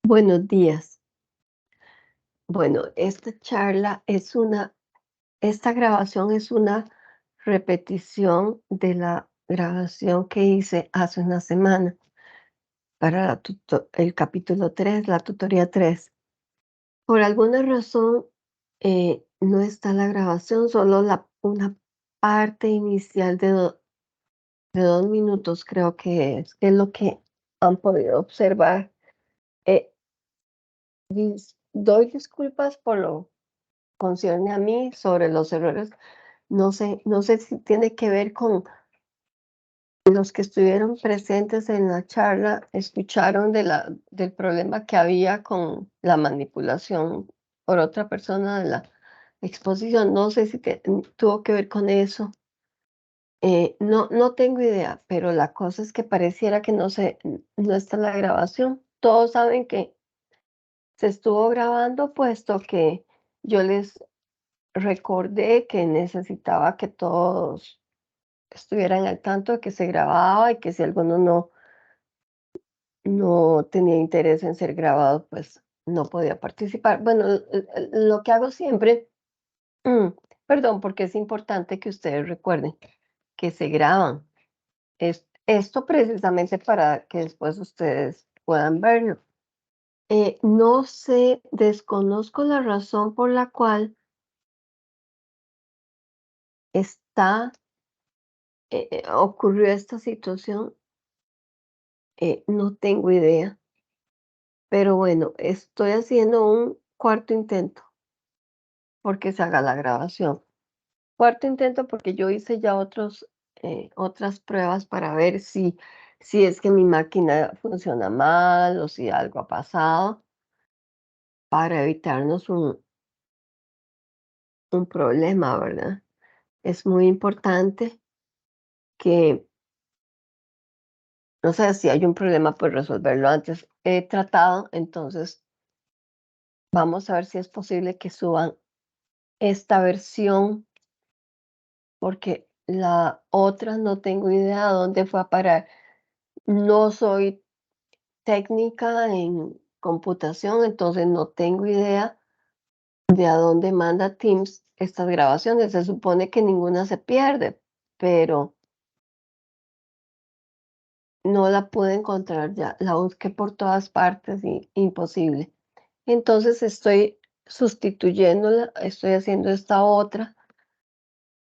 Buenos días. Bueno, esta grabación es una repetición de la grabación que hice hace una semana para el capítulo 3, la tutoría 3. Por alguna razón, no está la grabación, solo una parte inicial de 2 minutos, creo que es lo que han podido observar. Eh, Doy disculpas por lo concierne a mí sobre los errores. No sé si tiene que ver con los que estuvieron presentes en la charla, escucharon del problema que había con la manipulación por otra persona de la exposición. No sé si tuvo que ver con eso. No tengo idea, pero la cosa es que pareciera que no está la grabación. Todos saben que se estuvo grabando, puesto que yo les recordé que necesitaba que todos estuvieran al tanto de que se grababa y que si alguno no tenía interés en ser grabado, pues no podía participar. Bueno, lo que hago siempre, mm, perdón, porque es importante que ustedes recuerden que se graban. Esto precisamente para que después ustedes puedan verlo. No sé, desconozco la razón por la cual ocurrió esta situación. No tengo idea. Pero bueno, estoy haciendo un cuarto intento porque se haga la grabación. Cuarto intento porque yo hice ya otras pruebas para ver si es que mi máquina funciona mal o si algo ha pasado para evitarnos un problema, ¿verdad? Es muy importante que, no sé, si hay un problema, pues resolverlo antes. He tratado, entonces vamos a ver si es posible que suban esta versión, porque la otra no tengo idea a dónde fue a parar. No soy técnica en computación, entonces no tengo idea de a dónde manda Teams estas grabaciones. Se supone que ninguna se pierde, pero no la pude encontrar ya. La busqué por todas partes y imposible. Entonces estoy sustituyéndola, estoy haciendo esta otra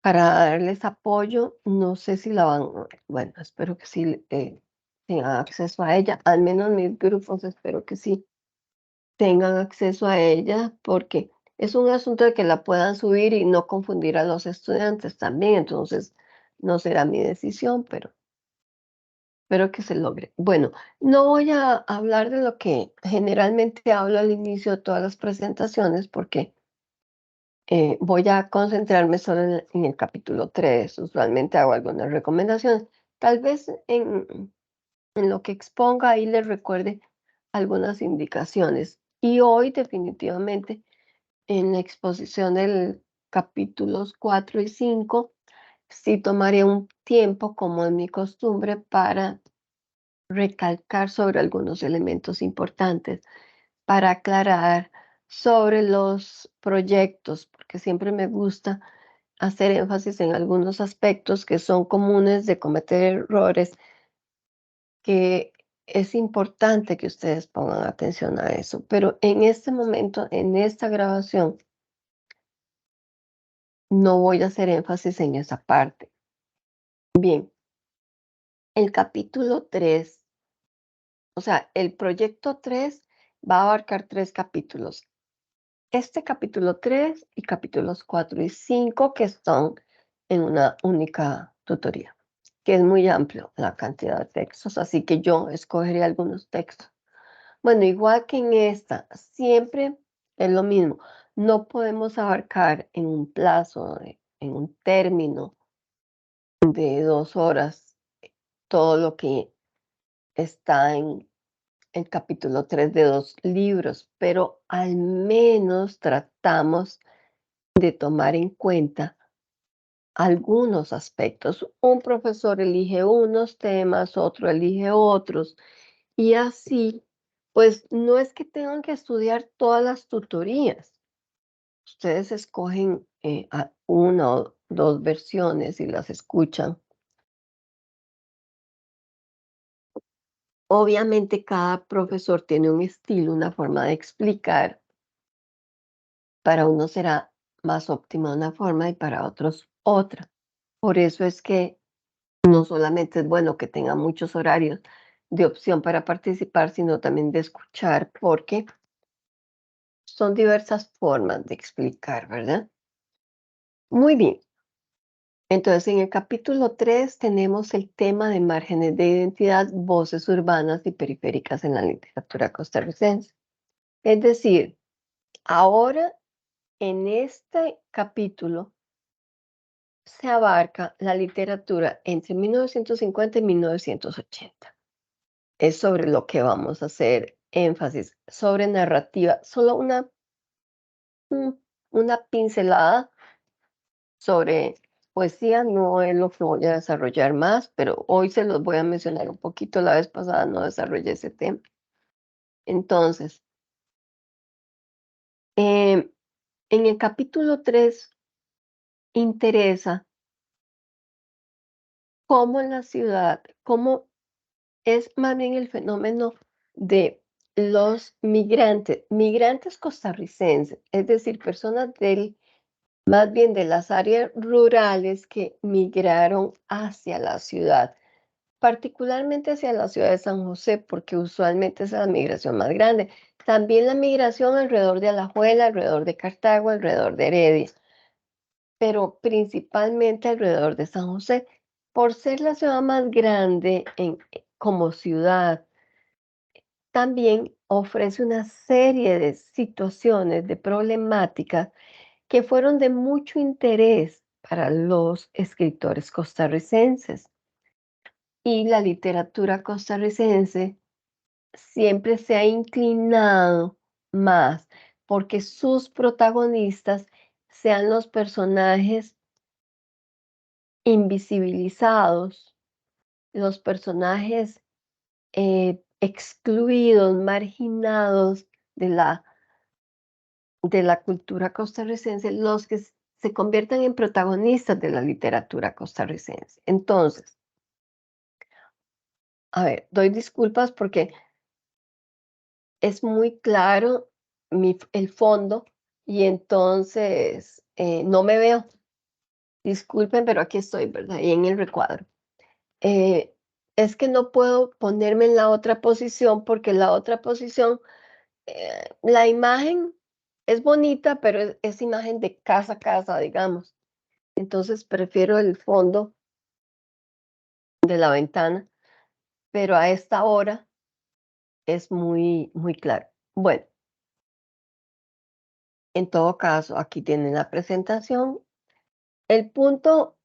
para darles apoyo. No sé si la van, bueno, espero que sí tengan acceso a ella, al menos mis grupos espero que sí tengan acceso a ella, porque es un asunto de que la puedan subir y no confundir a los estudiantes también. Entonces no será mi decisión, pero espero que se logre. Bueno, no voy a hablar de lo que generalmente hablo al inicio de todas las presentaciones, porque voy a concentrarme solo en el capítulo 3. Usualmente hago algunas recomendaciones. Tal vez en lo que exponga ahí les recuerde algunas indicaciones. Y hoy definitivamente en la exposición del capítulos 4 y 5 sí tomaré un tiempo, como es mi costumbre, para recalcar sobre algunos elementos importantes, para aclarar sobre los proyectos, porque siempre me gusta hacer énfasis en algunos aspectos que son comunes de cometer errores, que es importante que ustedes pongan atención a eso. Pero en este momento, en esta grabación, no voy a hacer énfasis en esa parte. Bien, el capítulo 3, o sea, el proyecto 3 va a abarcar 3 capítulos. Este capítulo 3 y capítulos 4 y 5, que están en una única tutoría, que es muy amplio la cantidad de textos, así que yo escogeré algunos textos. Bueno, igual que en esta, siempre es lo mismo. No podemos abarcar en un plazo, en un término de 2 horas, todo lo que está en el capítulo 3 de 2 libros, pero al menos tratamos de tomar en cuenta algunos aspectos. Un profesor elige unos temas, otro elige otros, y así Pues no es que tengan que estudiar todas las tutorías. Ustedes escogen una o dos versiones y las escuchan. Obviamente cada profesor tiene un estilo, una forma de explicar. Para uno será más óptima una forma y para otros otra. Por eso es que no solamente es bueno que tenga muchos horarios de opción para participar, sino también de escuchar, porque son diversas formas de explicar, ¿verdad? Muy bien. Entonces, en el capítulo 3 tenemos el tema de márgenes de identidad, voces urbanas y periféricas en la literatura costarricense. Es decir, ahora en este capítulo se abarca la literatura entre 1950 y 1980. Es sobre lo que vamos a hacer énfasis, sobre narrativa, solo una pincelada sobre poesía, no es lo que voy a desarrollar más, pero hoy se los voy a mencionar un poquito, la vez pasada no desarrollé ese tema. Entonces, em, en el capítulo 3 interesa cómo la ciudad, cómo es más bien el fenómeno de los migrantes costarricenses, es decir, personas más bien de las áreas rurales que migraron hacia la ciudad, particularmente hacia la ciudad de San José, porque usualmente es la migración más grande. También la migración alrededor de Alajuela, alrededor de Cartago, alrededor de Heredia, pero principalmente alrededor de San José, por ser la ciudad más grande como ciudad. También ofrece una serie de situaciones, de problemáticas que fueron de mucho interés para los escritores costarricenses. Y la literatura costarricense siempre se ha inclinado más porque sus protagonistas sean los personajes invisibilizados, los personajes excluidos, marginados de la cultura costarricense, los que se conviertan en protagonistas de la literatura costarricense. Entonces, a ver, doy disculpas porque es muy claro el fondo y entonces no me veo. Disculpen, pero aquí estoy, ¿verdad? Y en el recuadro. Eh, es que no puedo ponerme en la otra posición porque la otra posición, la imagen es bonita, pero es imagen de casa a casa, digamos. Entonces prefiero el fondo de la ventana, pero a esta hora es muy, muy claro. Bueno, en todo caso, aquí tienen la presentación. El punto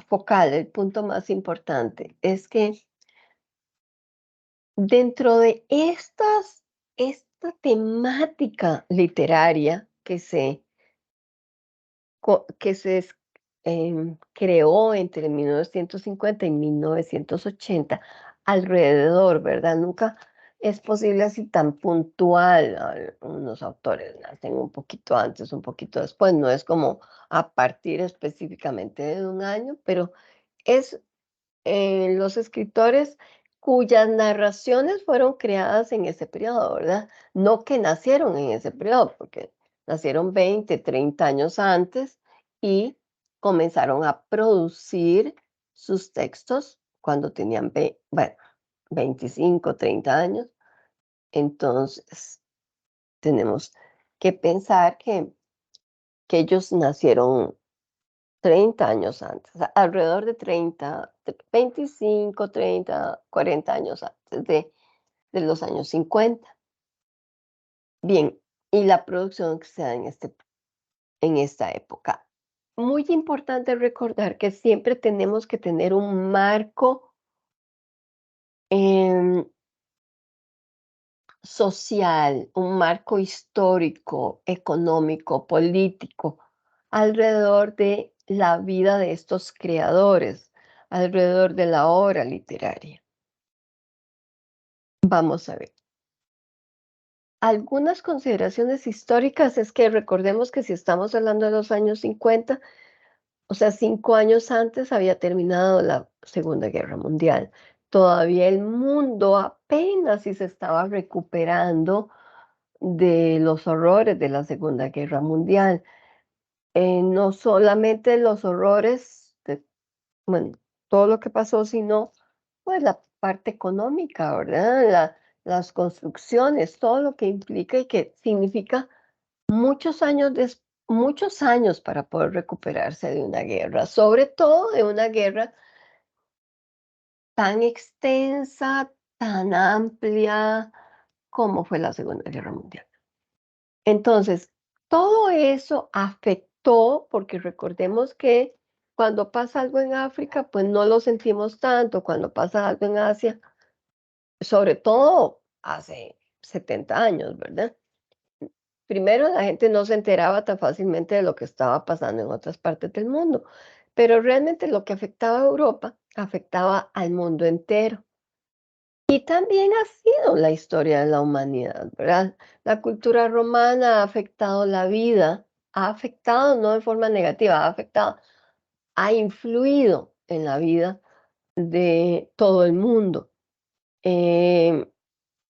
focal, el punto más importante, es que dentro de esta temática literaria que se creó entre 1950 y 1980, alrededor, ¿verdad? Nunca es posible así tan puntual. Unos autores nacen un poquito antes, un poquito después, no es como a partir específicamente de un año, pero es los escritores cuyas narraciones fueron creadas en ese periodo, ¿verdad? No que nacieron en ese periodo, porque nacieron 20, 30 años antes y comenzaron a producir sus textos cuando tenían, bueno, 25, 30 años. Entonces, tenemos que pensar que ellos nacieron 30 años antes, alrededor de 30, 25, 30, 40 años antes de los años 50. Bien, y la producción que se da en esta época. Muy importante recordar que siempre tenemos que tener un marco em, social, un marco histórico, económico, político, alrededor de la vida de estos creadores, alrededor de la obra literaria. Vamos a ver. algunas consideraciones históricas es que recordemos que si estamos hablando de los años 50, o sea, 5 años antes había terminado la Segunda Guerra Mundial. Todavía el mundo apenas si se estaba recuperando de los horrores de la Segunda Guerra Mundial. No solamente los horrores de, bueno, todo lo que pasó, sino, pues, la parte económica, ¿verdad? Las construcciones, todo lo que implica y que significa muchos años para poder recuperarse de una guerra, sobre todo de una guerra tan extensa, tan amplia como fue la Segunda Guerra Mundial. Entonces, todo eso afectó, porque recordemos que cuando pasa algo en África, pues no lo sentimos tanto, cuando pasa algo en Asia, sobre todo hace 70 años, ¿verdad? Primero, la gente no se enteraba tan fácilmente de lo que estaba pasando en otras partes del mundo, pero realmente lo que afectaba a Europa afectaba al mundo entero. Y también ha sido la historia de la humanidad, ¿verdad? La cultura romana ha afectado la vida, ha afectado no de forma negativa, ha afectado, ha influido en la vida de todo el mundo. Em,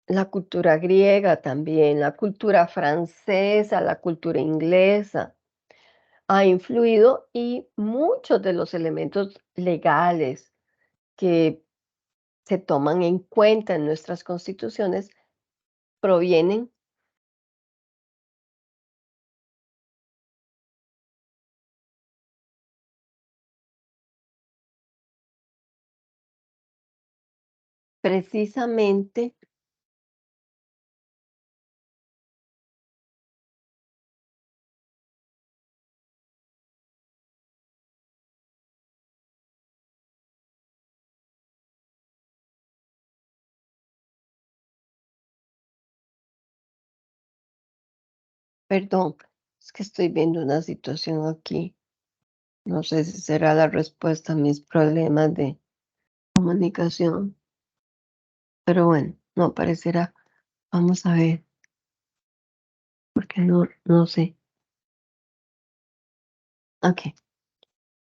la cultura griega también, la cultura francesa, la cultura inglesa ha influido y muchos de los elementos legales que se toman en cuenta en nuestras constituciones provienen precisamente, perdón, es que estoy viendo una situación aquí. No sé si será la respuesta a mis problemas de comunicación, pero bueno, no parecerá. Vamos a ver, porque no sé. Ok,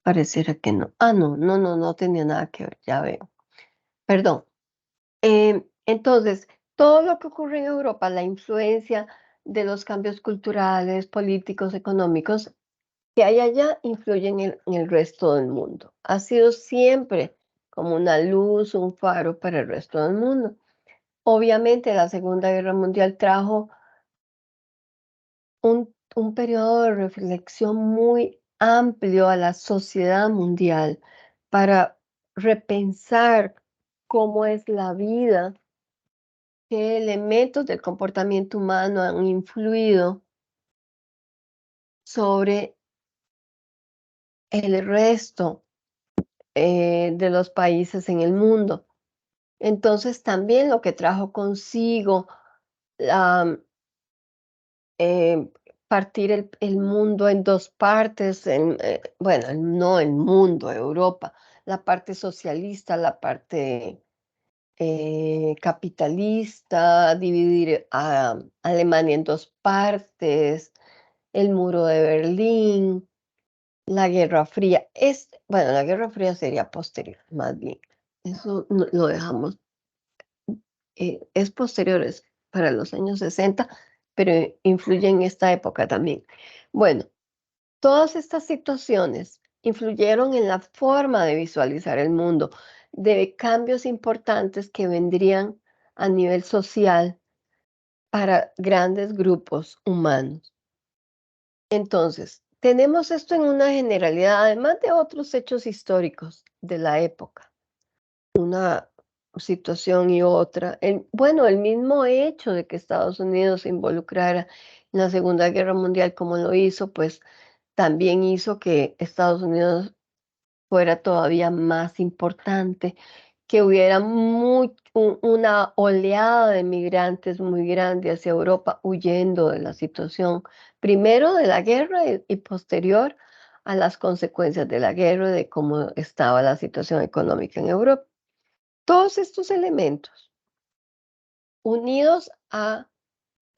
pareciera que no. Ah, no tenía nada que ver, ya veo. Perdón. Entonces, todo lo que ocurre en Europa, la influencia de los cambios culturales, políticos, económicos, que hay allá influye en el resto del mundo. Ha sido siempre como una luz, un faro para el resto del mundo. Obviamente, la Segunda Guerra Mundial trajo un periodo de reflexión muy amplio a la sociedad mundial para repensar cómo es la vida, qué elementos del comportamiento humano han influido sobre el resto de los países en el mundo. Entonces, también lo que trajo consigo la, eh, partir el mundo en dos partes, bueno, no el mundo, Europa, la parte socialista, la parte capitalista, dividir a Alemania en dos partes, el muro de Berlín, la Guerra Fría. Bueno, la Guerra Fría sería posterior, más bien. Eso lo dejamos, es posterior, es para los años 60, pero influye en esta época también. Bueno, todas estas situaciones influyeron en la forma de visualizar el mundo, de cambios importantes que vendrían a nivel social para grandes grupos humanos. Entonces, tenemos esto en una generalidad, además de otros hechos históricos de la época, una situación y otra. Bueno, el mismo hecho de que Estados Unidos se involucrara en la Segunda Guerra Mundial como lo hizo, pues también hizo que Estados Unidos fuera todavía más importante, que hubiera una oleada de migrantes muy grande hacia Europa huyendo de la situación, primero de la guerra y posterior a las consecuencias de la guerra, de cómo estaba la situación económica en Europa. Todos estos elementos unidos a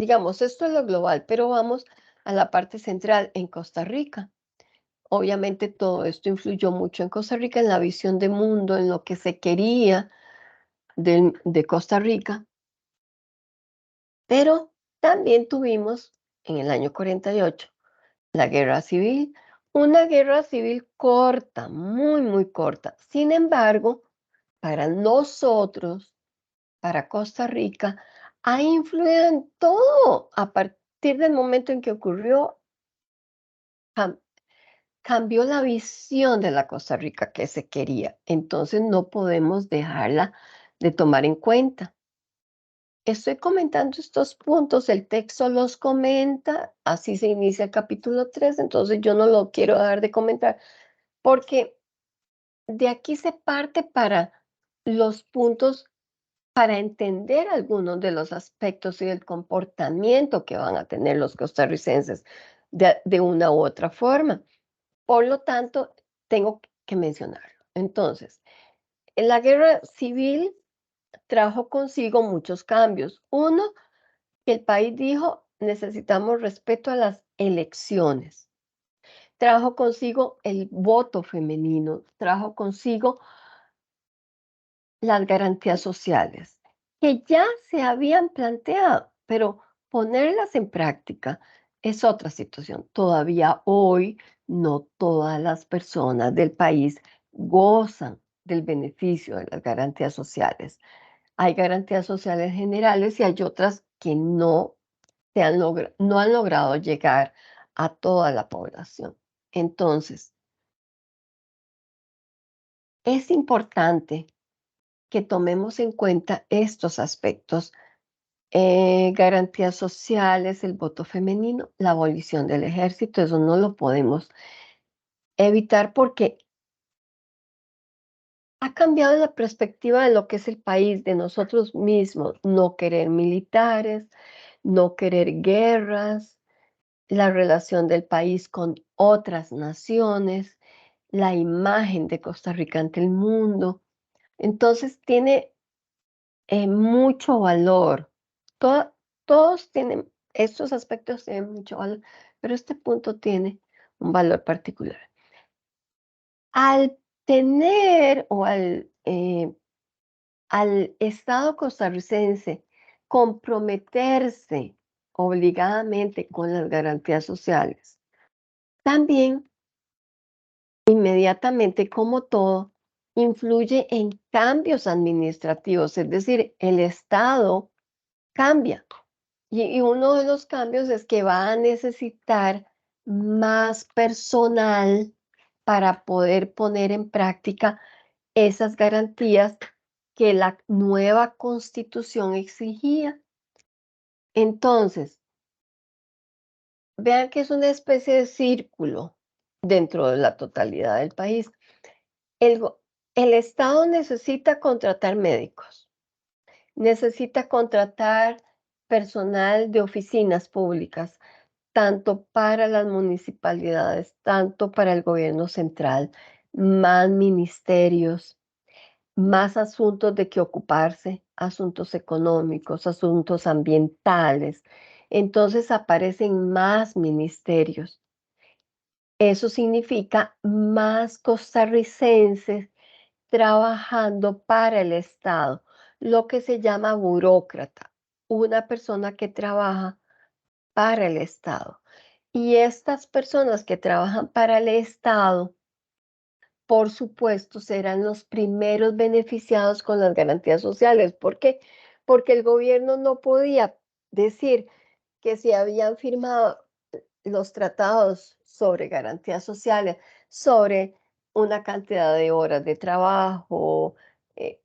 Digamos, esto es lo global, pero vamos a la parte central en Costa Rica. Obviamente todo esto influyó mucho en Costa Rica, en la visión de mundo, en lo que se quería de Costa Rica, pero también tuvimos en el año 48 la guerra civil, una guerra civil corta, muy, muy corta. Sin embargo, para nosotros, para Costa Rica, ha influido en todo. A partir del momento en que ocurrió, cam- cambió la visión de la Costa Rica que se quería. Entonces no podemos dejarla de tomar en cuenta. Estoy comentando estos puntos, el texto los comenta, así se inicia el capítulo 3, entonces yo no lo quiero dejar de comentar, porque de aquí se parte para los puntos para entender algunos de los aspectos y el comportamiento que van a tener los costarricenses de una u otra forma. Por lo tanto, tengo que mencionarlo. Entonces, en la guerra civil trajo consigo muchos cambios. Uno, que el país dijo, necesitamos respeto a las elecciones. Trajo consigo el voto femenino, trajo consigo las garantías sociales, que ya se habían planteado, pero ponerlas en práctica es otra situación. Todavía hoy no todas las personas del país gozan del beneficio de las garantías sociales. Hay garantías sociales generales y hay otras que no han logrado llegar a toda la población. Entonces, es importante que tomemos en cuenta estos aspectos, garantías sociales, el voto femenino, la abolición del ejército, eso no lo podemos evitar porque ha cambiado la perspectiva de lo que es el país, de nosotros mismos, no querer militares, no querer guerras, la relación del país con otras naciones, la imagen de Costa Rica ante el mundo. Entonces tiene mucho valor. To- Todos tienen, estos aspectos tienen mucho valor, pero este punto tiene un valor particular. Al tener o al Estado costarricense comprometerse obligadamente con las garantías sociales, también inmediatamente, como todo, influye en cambios administrativos, es decir, el Estado cambia. Y uno de los cambios es que va a necesitar más personal para poder poner en práctica esas garantías que la nueva Constitución exigía. Entonces, vean que es una especie de círculo dentro de la totalidad del país. El, el Estado necesita contratar médicos, necesita contratar personal de oficinas públicas, tanto para las municipalidades, tanto para el gobierno central, más ministerios, más asuntos de que ocuparse, asuntos económicos, asuntos ambientales. Entonces aparecen más ministerios. Eso significa más costarricenses trabajando para el Estado, lo que se llama burócrata, una persona que trabaja para el Estado. Y estas personas que trabajan para el Estado, por supuesto, serán los primeros beneficiados con las garantías sociales. ¿Por qué? Porque el gobierno no podía decir que si habían firmado los tratados sobre garantías sociales, sobre una cantidad de horas de trabajo,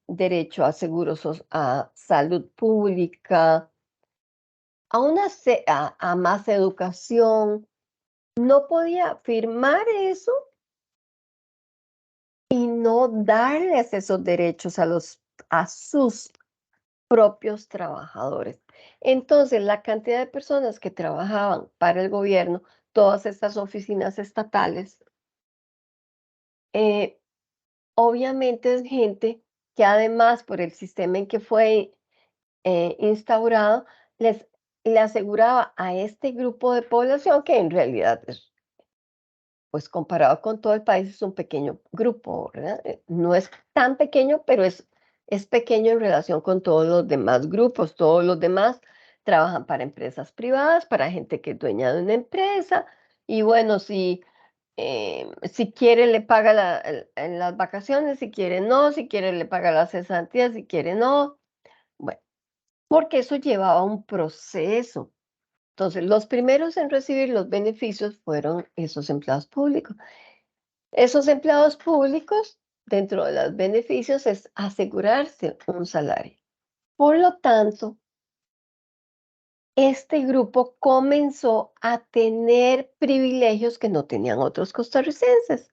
derecho a seguros, a salud pública, a más educación, no podía firmar eso y no darles esos derechos a sus propios trabajadores. Entonces, la cantidad de personas que trabajaban para el gobierno, todas estas oficinas estatales, eh, obviamente es gente que además por el sistema en que fue instaurado, les le aseguraba a este grupo de población, que en realidad es, pues comparado con todo el país, es un pequeño grupo, ¿verdad? No es tan pequeño, pero es pequeño en relación con todos los demás grupos. Todos los demás trabajan para empresas privadas, para gente que es dueña de una empresa, y bueno, si quiere le paga en las vacaciones, si quiere no, si quiere le paga las cesantías, si quiere no. Bueno, porque eso llevaba un proceso. Entonces, los primeros en recibir los beneficios fueron esos empleados públicos. Esos empleados públicos, dentro de los beneficios, es asegurarse un salario. Por lo tanto, este grupo comenzó a tener privilegios que no tenían otros costarricenses,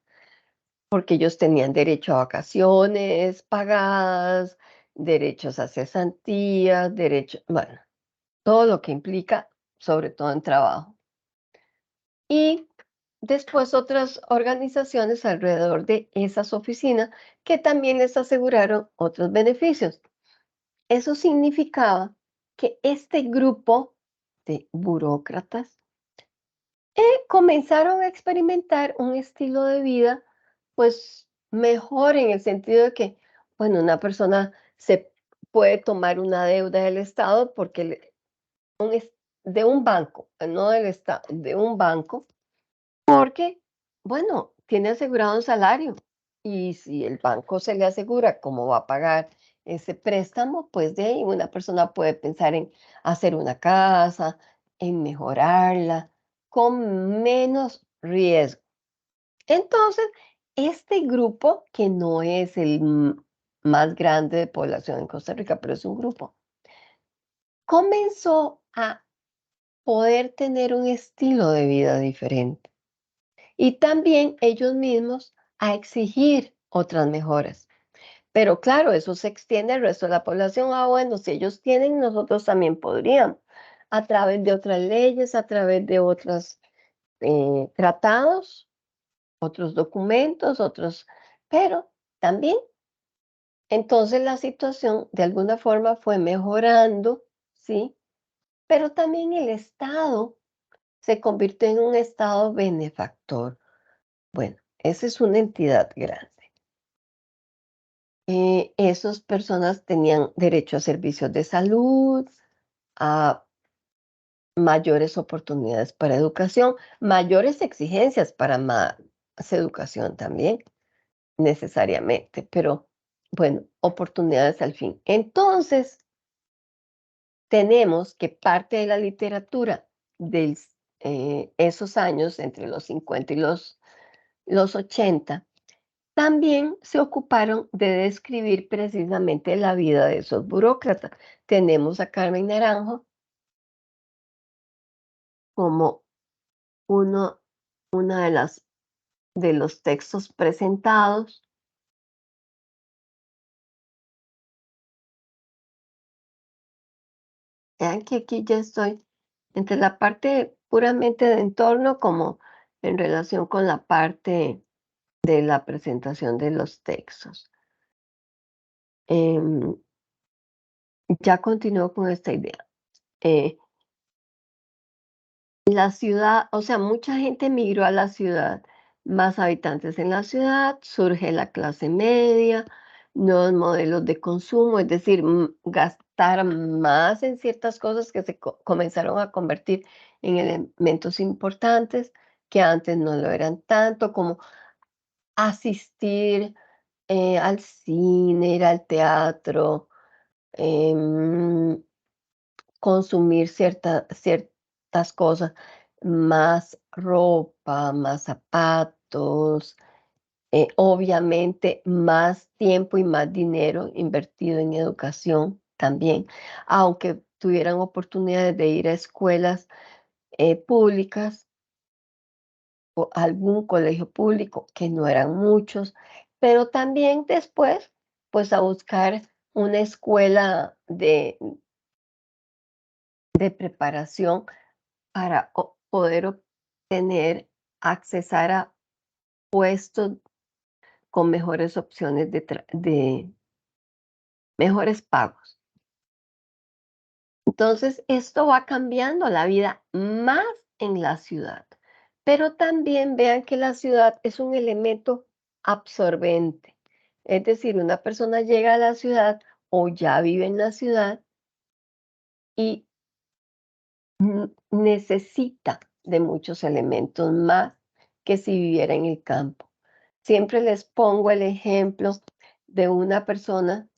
porque ellos tenían derecho a vacaciones pagadas, derechos a cesantías, bueno, todo lo que implica, sobre todo en trabajo. Y después otras organizaciones alrededor de esas oficinas que también les aseguraron otros beneficios. Eso significaba que este grupo de burócratas comenzaron a experimentar un estilo de vida, pues mejor en el sentido de que, bueno, una persona se puede tomar una deuda del Estado porque de un banco, no del Estado, de un banco, porque, bueno, tiene asegurado un salario y si el banco se le asegura cómo va a pagar ese préstamo, pues de ahí una persona puede pensar en hacer una casa, en mejorarla, con menos riesgo. Entonces, este grupo, que no es el más grande de población en Costa Rica, pero es un grupo, comenzó a poder tener un estilo de vida diferente. Y también ellos mismos a exigir otras mejoras. Pero claro, eso se extiende al resto de la población. Ah, bueno, si ellos tienen, nosotros también podríamos, a través de otras leyes, a través de otros tratados, otros documentos, pero también, entonces la situación de alguna forma fue mejorando, ¿sí? Pero también el Estado se convirtió en un Estado benefactor. Bueno, esa es una entidad grande. Esas personas tenían derecho a servicios de salud, a mayores oportunidades para educación, mayores exigencias para más educación también, necesariamente, pero bueno, oportunidades al fin. Entonces, tenemos que parte de la literatura de esos años, entre los 50 y los 80, también se ocuparon de describir precisamente la vida de esos burócratas. Tenemos a Carmen Naranjo como uno, una de los textos presentados. Vean que aquí ya estoy entre la parte puramente de entorno como en relación con la parte de la presentación de los textos. Em, ya continúo con esta idea. Eh, La ciudad, o sea, mucha gente migró a la ciudad, más habitantes en la ciudad, surge la clase media, nuevos modelos de consumo, es decir, gastar más en ciertas cosas que se comenzaron a convertir en elementos importantes que antes no lo eran tanto, como asistir al cine, ir al teatro, em, consumir ciertas cosas, más ropa, más zapatos, obviamente más tiempo y más dinero invertido en educación también, aunque tuvieran oportunidades de ir a escuelas públicas o algún colegio público, que no eran muchos, pero también después, pues a buscar una escuela de preparación para poder obtener, accesar a puestos con mejores opciones de mejores pagos. Entonces, esto va cambiando la vida más en la ciudad. Pero también vean que la ciudad es un elemento absorbente. Es decir, una persona llega a la ciudad o ya vive en la ciudad y necesita de muchos elementos más que si viviera en el campo. Siempre les pongo el ejemplo de una persona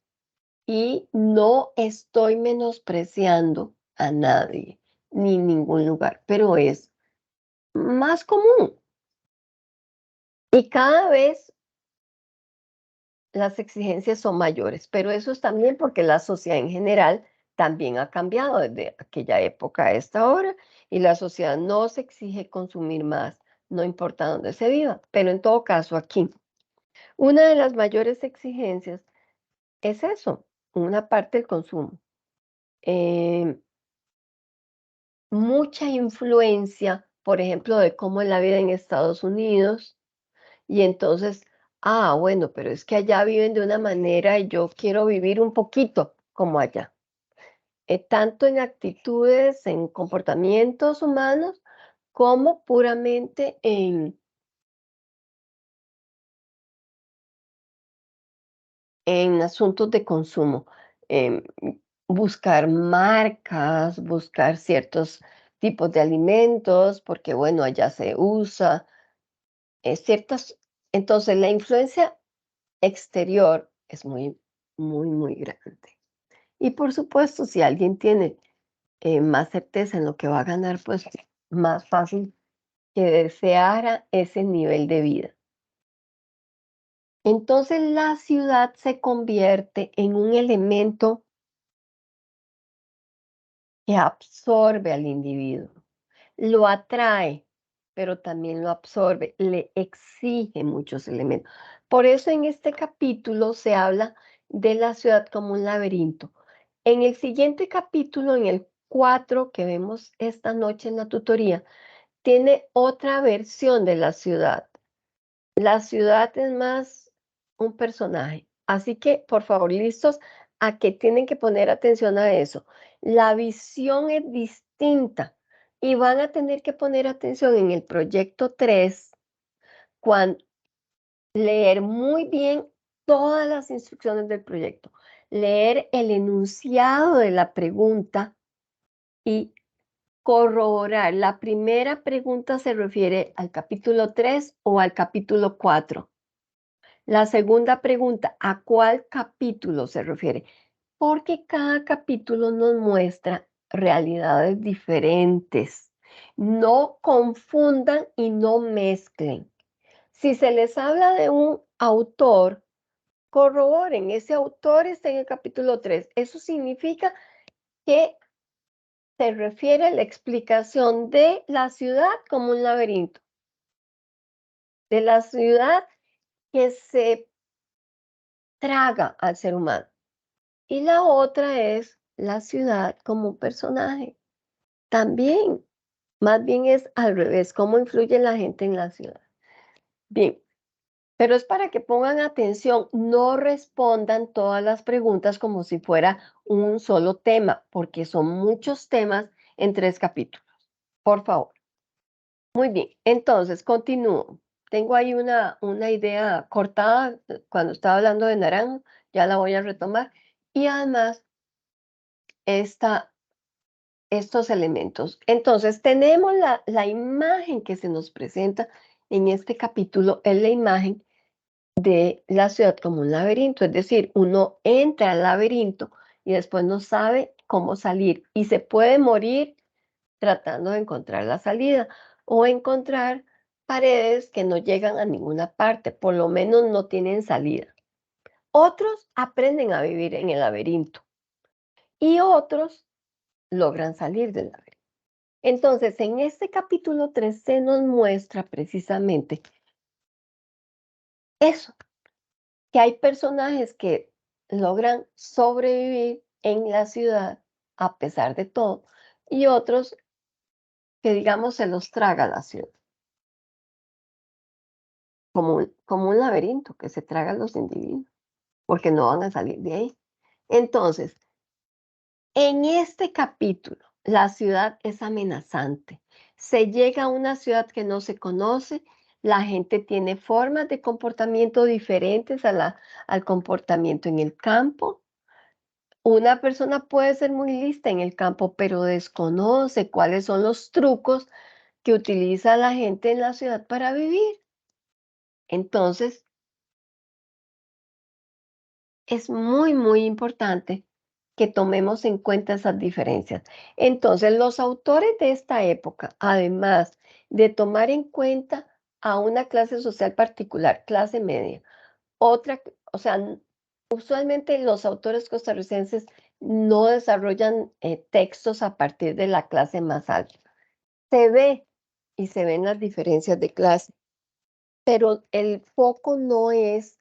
y no estoy menospreciando a nadie ni ningún lugar, pero es más común. Y cada vez las exigencias son mayores, pero eso es también porque la sociedad en general también ha cambiado desde aquella época a esta hora y la sociedad no se exige consumir más, no importa dónde se viva, pero en todo caso aquí, una de las mayores exigencias es eso, una parte del consumo. Em, Mucha influencia, por ejemplo, de cómo es la vida en Estados Unidos, y entonces, bueno, pero es que allá viven de una manera y yo quiero vivir un poquito como allá. Tanto en actitudes, en comportamientos humanos, como puramente en asuntos de consumo. Em, Buscar marcas, buscar ciertos tipos de alimentos, porque bueno, allá se usa, ciertas. Entonces, la influencia exterior es muy, muy, muy grande. Y por supuesto, si alguien tiene más certeza en lo que va a ganar, pues más fácil que deseara ese nivel de vida. Entonces la ciudad se convierte en un elemento que absorbe al individuo, lo atrae, pero también lo absorbe, le exige muchos elementos. Por eso en este capítulo se habla de la ciudad como un laberinto. En el siguiente capítulo, en el 4 que vemos esta noche en la tutoría, tiene otra versión de la ciudad. La ciudad es más un personaje. Así que, por favor, listos a que tienen que poner atención a eso. La visión es distinta y van a tener que poner atención en el proyecto 3, cuando leer muy bien todas las instrucciones del proyecto, leer el enunciado de la pregunta y corroborar. La primera pregunta se refiere al capítulo 3 o al capítulo 4. La segunda pregunta, ¿a cuál capítulo se refiere? Porque cada capítulo nos muestra realidades diferentes. No confundan y no mezclen. Si se les habla de un autor, corroboren, ese autor está en el capítulo 3. Eso significa que se refiere a la explicación de la ciudad como un laberinto, de la ciudad que se traga al ser humano. Y la otra es la ciudad como un personaje. También, más bien es al revés, cómo influye la gente en la ciudad. Bien, pero es para que pongan atención, no respondan todas las preguntas como si fuera un solo tema, porque son muchos temas en 3 capítulos. Por favor. Muy bien, entonces continúo. Tengo ahí una idea cortada cuando estaba hablando de naranjo, ya la voy a retomar. Y además, esta estos elementos. Entonces, tenemos la imagen que se nos presenta en este capítulo, es la imagen de la ciudad como un laberinto, es decir, uno entra al laberinto y después no sabe cómo salir y se puede morir tratando de encontrar la salida o encontrar paredes que no llegan a ninguna parte, por lo menos no tienen salida. Otros aprenden a vivir en el laberinto y otros logran salir del laberinto. Entonces, en este capítulo 3 se nos muestra precisamente eso, que hay personajes que logran sobrevivir en la ciudad a pesar de todo y otros que, digamos, se los traga la ciudad, como un laberinto que se traga a los individuos, porque no van a salir de ahí. Entonces, En este capítulo, la ciudad es amenazante. Se llega a una ciudad que no se conoce, la gente tiene formas de comportamiento diferentes al comportamiento en el campo. Una persona puede ser muy lista en el campo, pero desconoce cuáles son los trucos que utiliza la gente en la ciudad para vivir. Entonces, es muy, muy importante que tomemos en cuenta esas diferencias. Entonces, los autores de esta época, además de tomar en cuenta a una clase social particular, clase media, otra, o sea, usualmente los autores costarricenses no desarrollan textos a partir de la clase más alta. Se ve y se ven las diferencias de clase, pero el foco no es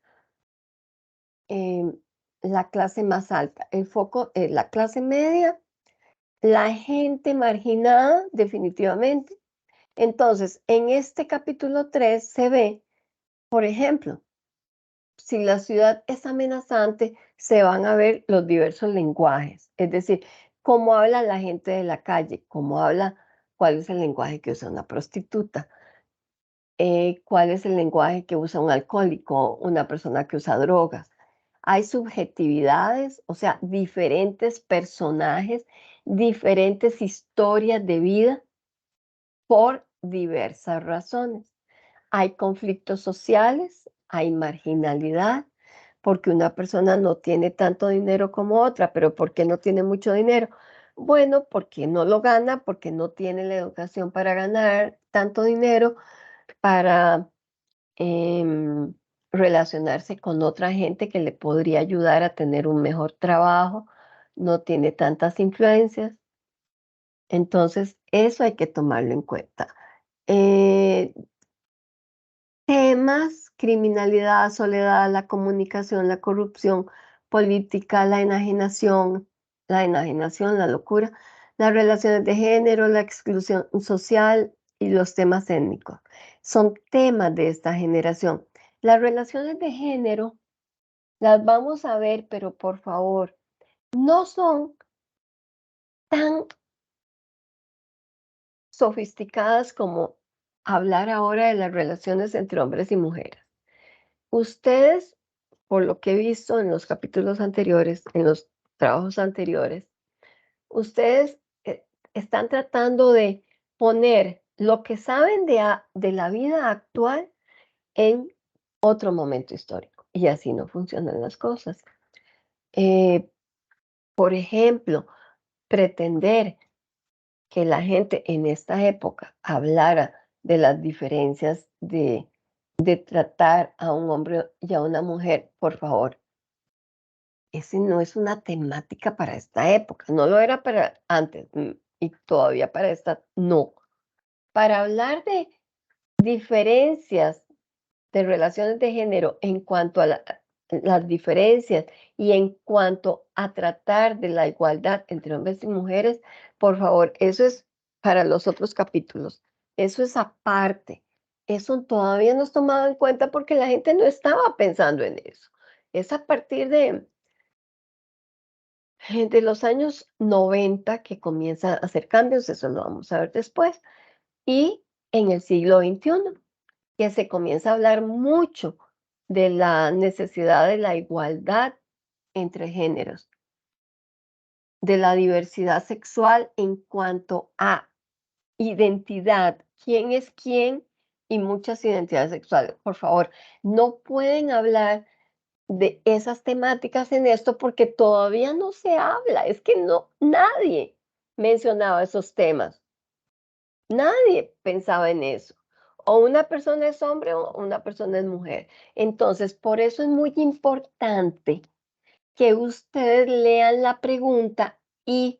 em, la clase más alta. El foco es la clase media, la gente marginada, definitivamente. Entonces, en este capítulo 3 se ve, por ejemplo, si la ciudad es amenazante, se van a ver los diversos lenguajes, es decir, cómo habla la gente de la calle, cómo habla, cuál es el lenguaje que usa una prostituta, cuál es el lenguaje que usa un alcohólico, una persona que usa drogas. Hay subjetividades, o sea, diferentes personajes, diferentes historias de vida por diversas razones. Hay conflictos sociales, hay marginalidad, porque una persona no tiene tanto dinero como otra, pero ¿por qué no tiene mucho dinero? Bueno, porque no lo gana, porque no tiene la educación para ganar tanto dinero, para em, relacionarse con otra gente que le podría ayudar a tener un mejor trabajo, no tiene tantas influencias. Entonces, eso hay que tomarlo en cuenta. Eh, Temas, criminalidad, soledad, la comunicación, la corrupción política, la enajenación, la locura, las relaciones de género, la exclusión social y los temas étnicos. Son temas de esta generación. Las relaciones de género las vamos a ver, pero por favor, no son tan sofisticadas como hablar ahora de las relaciones entre hombres y mujeres. Ustedes, por lo que he visto en los capítulos anteriores, en los trabajos anteriores, ustedes están tratando de poner lo que saben de la vida actual en otro momento histórico. Y así no funcionan las cosas. Eh, por ejemplo, pretender que la gente en esta época hablara de las diferencias de tratar a un hombre y a una mujer, por favor, ese no es una temática para esta época, no lo era para antes, y todavía para esta no. Para hablar de diferencias de relaciones de género en cuanto a las diferencias y en cuanto a tratar de la igualdad entre hombres y mujeres, por favor, eso es para los otros capítulos, eso es aparte, eso todavía no es tomado en cuenta porque la gente no estaba pensando en eso. Es a partir de los años 90 que comienza a hacer cambios, eso lo vamos a ver después, y en el siglo XXI, que se comienza a hablar mucho de la necesidad de la igualdad entre géneros, de la diversidad sexual en cuanto a identidad, quién es quién y muchas identidades sexuales. Por favor, no pueden hablar de esas temáticas en esto porque todavía no se habla, es que no, nadie mencionaba esos temas, nadie pensaba en eso. O una persona es hombre o una persona es mujer. Entonces, por eso es muy importante que ustedes lean la pregunta y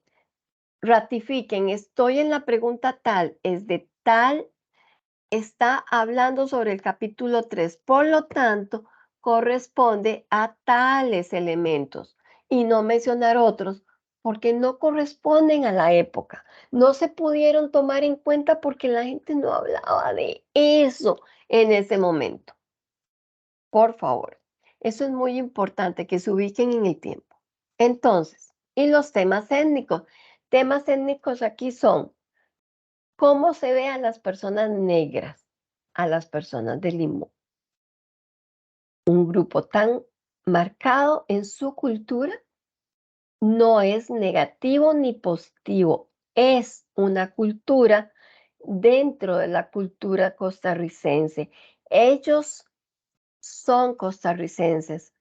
ratifiquen, estoy en la pregunta tal, es de tal, está hablando sobre el capítulo 3, por lo tanto, corresponde a tales elementos y no mencionar otros porque no corresponden a la época. No se pudieron tomar en cuenta porque la gente no hablaba de eso en ese momento. Por favor, eso es muy importante, que se ubiquen en el tiempo. Entonces, Y los temas étnicos. Temas étnicos aquí son cómo se ve a las personas negras, a las personas de Limón. Un grupo tan marcado en su cultura no es negativo ni positivo, es una cultura dentro de la cultura costarricense. Ellos son costarricenses,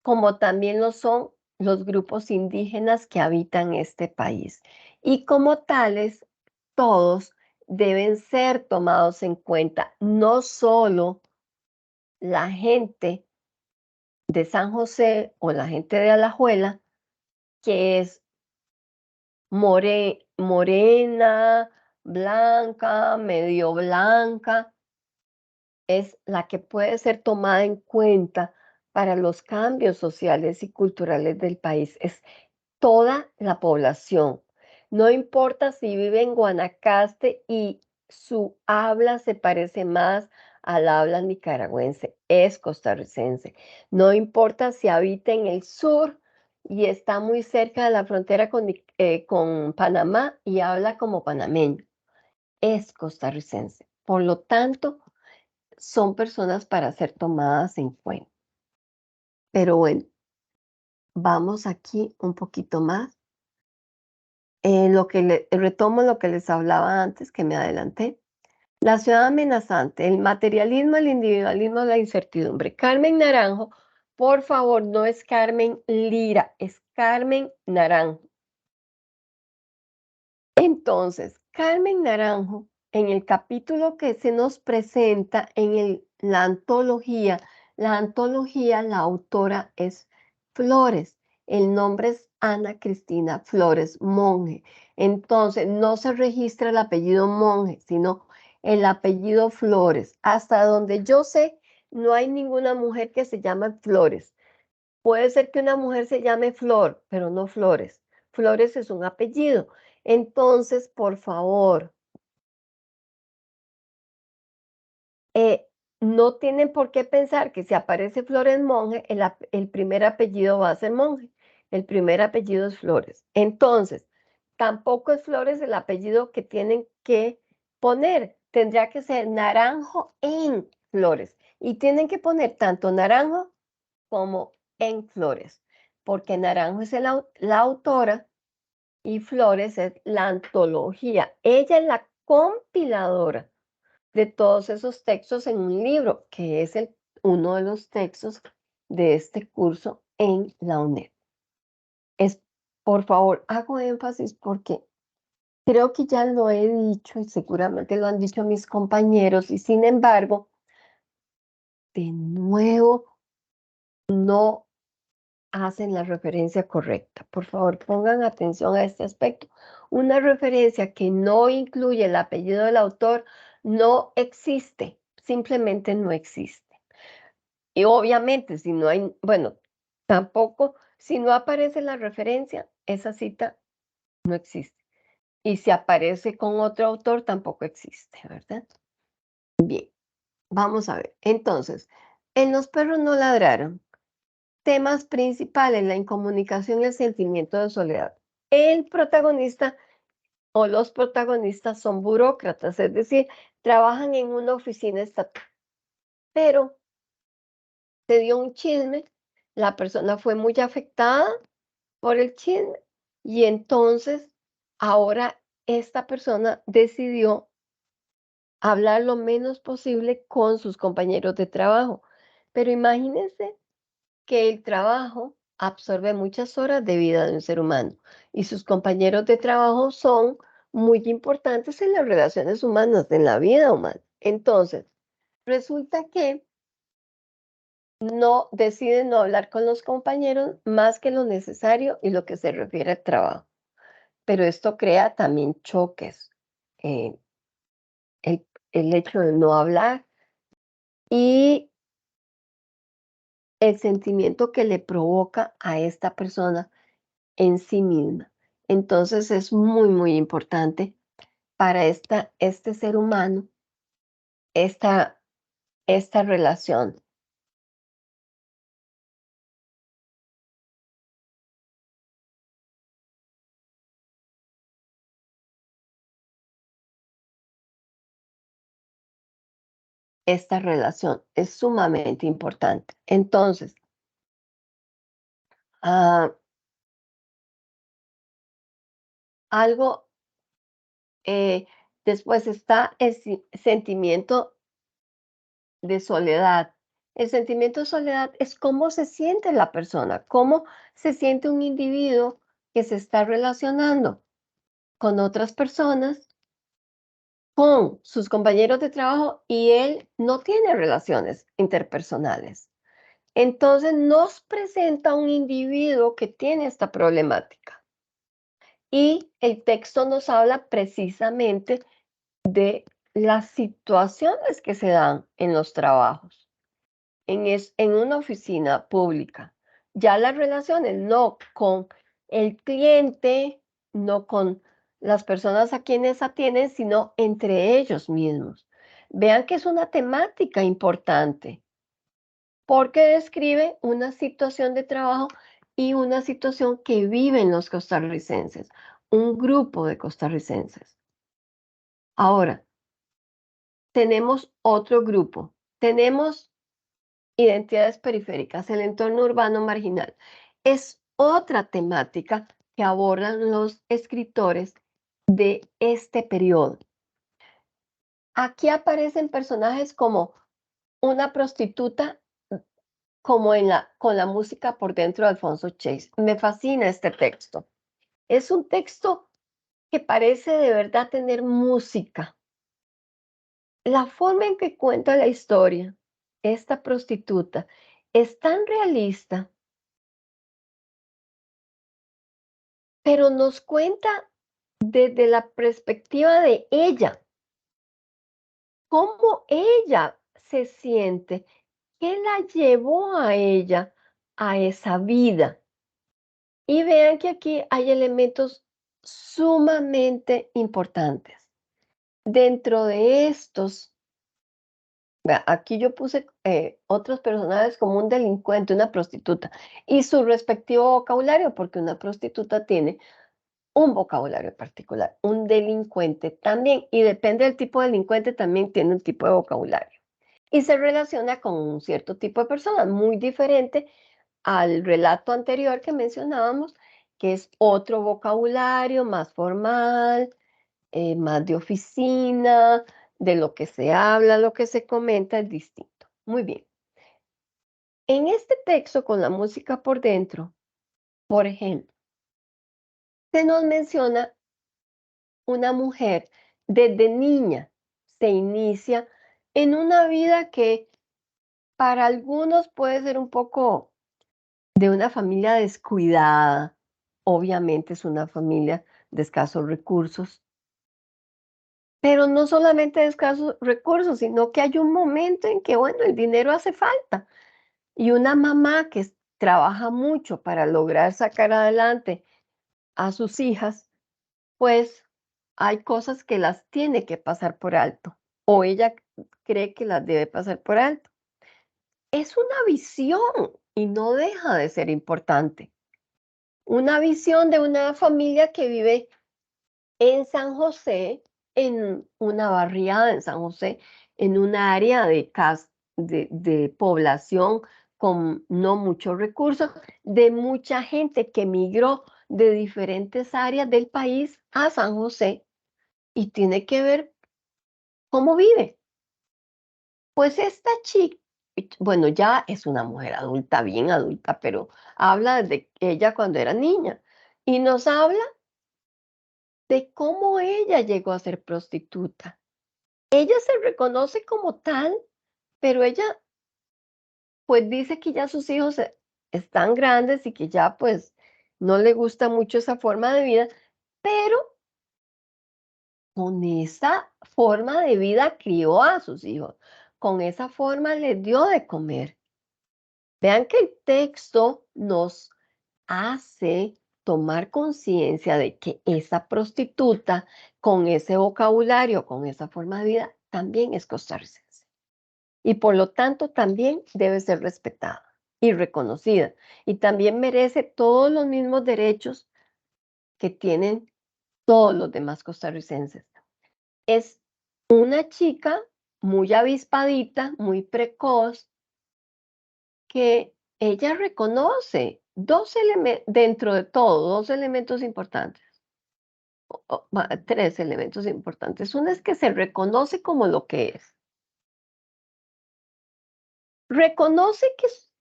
como también lo son los grupos indígenas que habitan este país. Y como tales, todos deben ser tomados en cuenta, no solo la gente de San José o la gente de Alajuela, que es morena, blanca, medio blanca, es la que puede ser tomada en cuenta para los cambios sociales y culturales del país. Es toda la población. No importa si vive en Guanacaste y su habla se parece más al habla nicaragüense, es costarricense. No importa si habita en el sur y está muy cerca de la frontera con Panamá y habla como panameño, es costarricense. Por lo tanto, son personas para ser tomadas en cuenta. Pero bueno, vamos aquí un poquito más. Retomo lo que les hablaba antes, que me adelanté. La ciudad amenazante, el materialismo, el individualismo, la incertidumbre. Carmen Naranjo, por favor, no es Carmen Lira, es Carmen Naranjo. Entonces, Carmen Naranjo, en el capítulo que se nos presenta en la antología, la autora es Flores. El nombre es Ana Cristina Flores Monge. Entonces, no se registra el apellido Monge, sino el apellido Flores. Hasta donde yo sé, no hay ninguna mujer que se llame Flores. Puede ser que una mujer se llame Flor, pero no Flores. Flores es un apellido. Entonces, por favor, eh, no tienen por qué pensar que si aparece Flores Monge, el primer apellido va a ser Monge. El primer apellido es Flores. Entonces, tampoco es Flores el apellido que tienen que poner. Tendría que ser Naranjo en Flores. Y tienen que poner tanto Naranjo como en Flores, porque Naranjo es la autora y Flores es la antología. Ella es la compiladora de todos esos textos en un libro, que es uno de los textos de este curso en la UNED. Por favor, hago énfasis porque creo que ya lo he dicho y seguramente lo han dicho mis compañeros y sin embargo, de nuevo, no hacen la referencia correcta. Por favor, pongan atención a este aspecto. Una referencia que no incluye el apellido del autor no existe, simplemente no existe. Y obviamente, si no hay, bueno, tampoco, si no aparece la referencia, esa cita no existe. Y si aparece con otro autor, tampoco existe, ¿verdad? Bien, vamos a ver. Entonces, en Los perros no ladraron. Temas principales, la incomunicación y el sentimiento de soledad. El protagonista o los protagonistas son burócratas, es decir, trabajan en una oficina estatal, pero se dio un chisme, la persona fue muy afectada por el chisme y entonces ahora esta persona decidió hablar lo menos posible con sus compañeros de trabajo. Pero imagínense que el trabajo absorbe muchas horas de vida de un ser humano y sus compañeros de trabajo son muy importantes en las relaciones humanas, en la vida humana. Entonces, resulta que no deciden no hablar con los compañeros más que lo necesario y lo que se refiere al trabajo. Pero esto crea también choques. eh, el hecho de no hablar y el sentimiento que le provoca a esta persona en sí misma. Entonces es muy, muy importante para este ser humano esta, esta relación. esta relación, es sumamente importante. Entonces, ah, algo, después está el sentimiento de soledad. El sentimiento de soledad es cómo se siente la persona, cómo se siente un individuo que se está relacionando con otras personas, con sus compañeros de trabajo y él no tiene relaciones interpersonales. Entonces nos presenta un individuo que tiene esta problemática. Y el texto nos habla precisamente de las situaciones que se dan en los trabajos, en una oficina pública. Ya las relaciones no con el cliente, no con las personas a quienes atienden, sino entre ellos mismos. Vean que es una temática importante porque describe una situación de trabajo y una situación que viven los costarricenses, un grupo de costarricenses. Ahora, tenemos otro grupo, tenemos identidades periféricas, el entorno urbano marginal. Es otra temática que abordan los escritores de este periodo. Aquí aparecen personajes como una prostituta, como con la música por dentro de Alfonso Chase. Me fascina este texto. Es un texto que parece de verdad tener música. La forma en que cuenta la historia, esta prostituta, es tan realista, pero nos cuenta desde la perspectiva de ella, cómo ella se siente, qué la llevó a ella a esa vida. Y vean que aquí hay elementos sumamente importantes. Dentro de estos, aquí yo puse otros personajes como un delincuente, una prostituta, y su respectivo vocabulario, porque una prostituta tiene un vocabulario particular, un delincuente también, y depende del tipo de delincuente, también tiene un tipo de vocabulario. Y se relaciona con un cierto tipo de personas, muy diferente al relato anterior que mencionábamos, que es otro vocabulario más formal, más de oficina, de lo que se habla, lo que se comenta es distinto. Muy bien. En este texto con la música por dentro, por ejemplo, se nos menciona una mujer desde niña, se inicia en una vida que para algunos puede ser un poco de una familia descuidada, obviamente es una familia de escasos recursos, pero no solamente de escasos recursos, sino que hay un momento en que, bueno, el dinero hace falta. Y una mamá que trabaja mucho para lograr sacar adelante a sus hijas, pues hay cosas que las tiene que pasar por alto, o ella cree que las debe pasar por alto. Es una visión y no deja de ser importante. Una visión de una familia que vive en San José, en una barriada en San José, en un área de población con no muchos recursos, de mucha gente que migró de diferentes áreas del país a San José y tiene que ver cómo vive. Pues esta chica, bueno, ya es una mujer adulta, bien adulta, pero habla de ella cuando era niña y nos habla de cómo ella llegó a ser prostituta. Ella se reconoce como tal, pero ella pues dice que ya sus hijos están grandes y que ya pues no le gusta mucho esa forma de vida, pero con esa forma de vida crió a sus hijos, con esa forma les dio de comer. Vean que el texto nos hace tomar conciencia de que esa prostituta con ese vocabulario, con esa forma de vida, también es costarricense. Y por lo tanto también debe ser respetada y reconocida. Y también merece todos los mismos derechos que tienen todos los demás costarricenses. Es una chica muy avispadita, muy precoz, que ella reconoce dentro de todo, 2 elementos importantes, 3 elementos importantes. Uno es que se reconoce como lo que es. Reconoce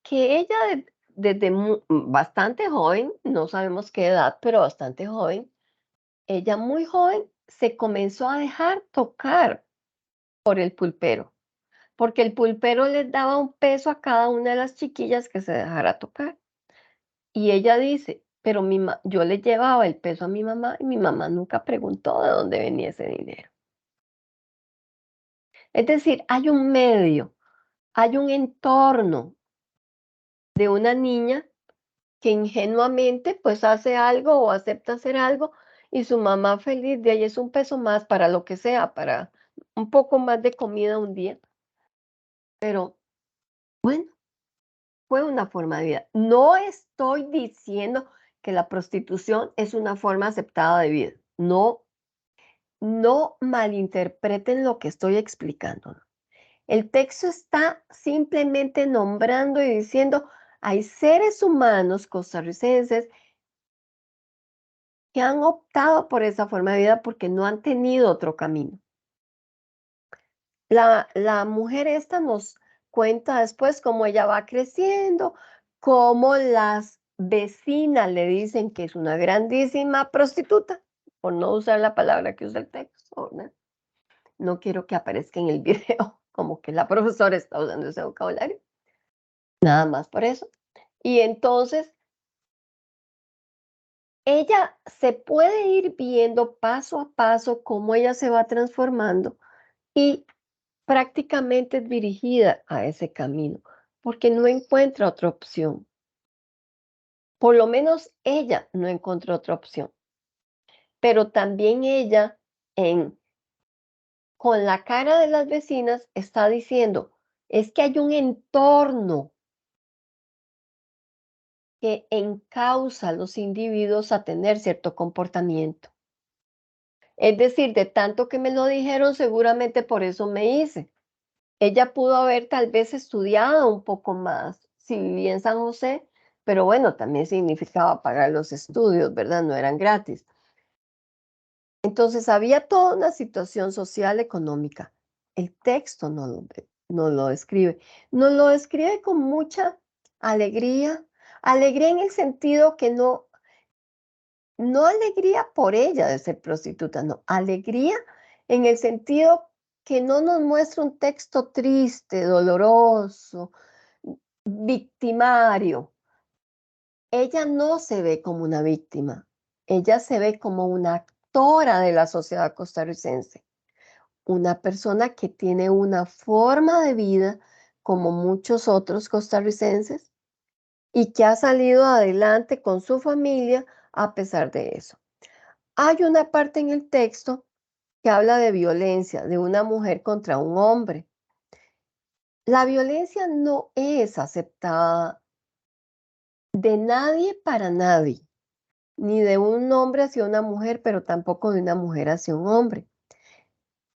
que ella desde bastante joven, no sabemos qué edad, pero bastante joven, ella muy joven se comenzó a dejar tocar por el pulpero, porque el pulpero les daba un peso a cada una de las chiquillas que se dejara tocar. Y ella dice, pero yo le llevaba el peso a mi mamá y mi mamá nunca preguntó de dónde venía ese dinero. Es decir, hay un medio, hay un entorno de una niña que ingenuamente pues hace algo o acepta hacer algo y su mamá feliz de ahí es un peso más para lo que sea, para un poco más de comida un día. Pero bueno, fue una forma de vida. No estoy diciendo que la prostitución es una forma aceptada de vida. No, no malinterpreten lo que estoy explicando. El texto está simplemente nombrando y diciendo, hay seres humanos costarricenses que han optado por esa forma de vida porque no han tenido otro camino. La mujer esta nos cuenta después cómo ella va creciendo, cómo las vecinas le dicen que es una grandísima prostituta, por no usar la palabra que usa el texto, ¿verdad? No quiero que aparezca en el video como que la profesora está usando ese vocabulario, nada más por eso. Y entonces ella se puede ir viendo paso a paso cómo ella se va transformando y prácticamente dirigida a ese camino, porque no encuentra otra opción. Por lo menos ella no encontró otra opción, pero también ella con la cara de las vecinas está diciendo, es que hay un entorno que encausa a los individuos a tener cierto comportamiento. Es decir, de tanto que me lo dijeron, seguramente por eso me hice. Ella pudo haber tal vez estudiado un poco más si vivía en San José, pero bueno, también significaba pagar los estudios, ¿verdad? No eran gratis. Entonces había toda una situación social económica. El texto no lo describe. No lo describe con mucha alegría, alegría en el sentido que no alegría por ella de ser prostituta, no, alegría en el sentido que no nos muestra un texto triste, doloroso, victimario. Ella no se ve como una víctima, ella se ve como una actora de la sociedad costarricense, una persona que tiene una forma de vida como muchos otros costarricenses y que ha salido adelante con su familia a pesar de eso. Hay una parte en el texto que habla de violencia de una mujer contra un hombre. La violencia no es aceptada de nadie para nadie, ni de un hombre hacia una mujer, pero tampoco de una mujer hacia un hombre.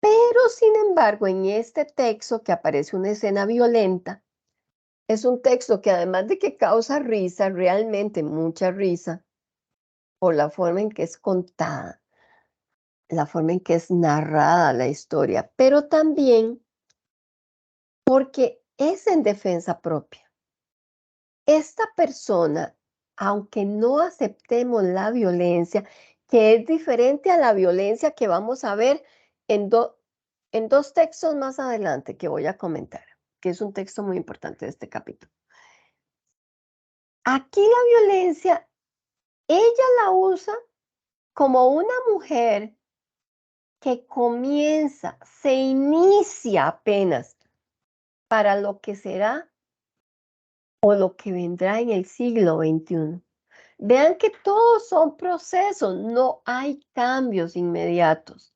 Pero, sin embargo, en este texto que aparece una escena violenta, es un texto que además de que causa risa, realmente mucha risa, por la forma en que es contada, la forma en que es narrada la historia, pero también porque es en defensa propia. Esta persona, aunque no aceptemos la violencia, que es diferente a la violencia que vamos a ver en, en dos textos más adelante que voy a comentar, que es un texto muy importante de este capítulo. Aquí la violencia, ella la usa como una mujer que comienza, se inicia apenas para lo que será o lo que vendrá en el siglo XXI. Vean que todos son procesos, no hay cambios inmediatos.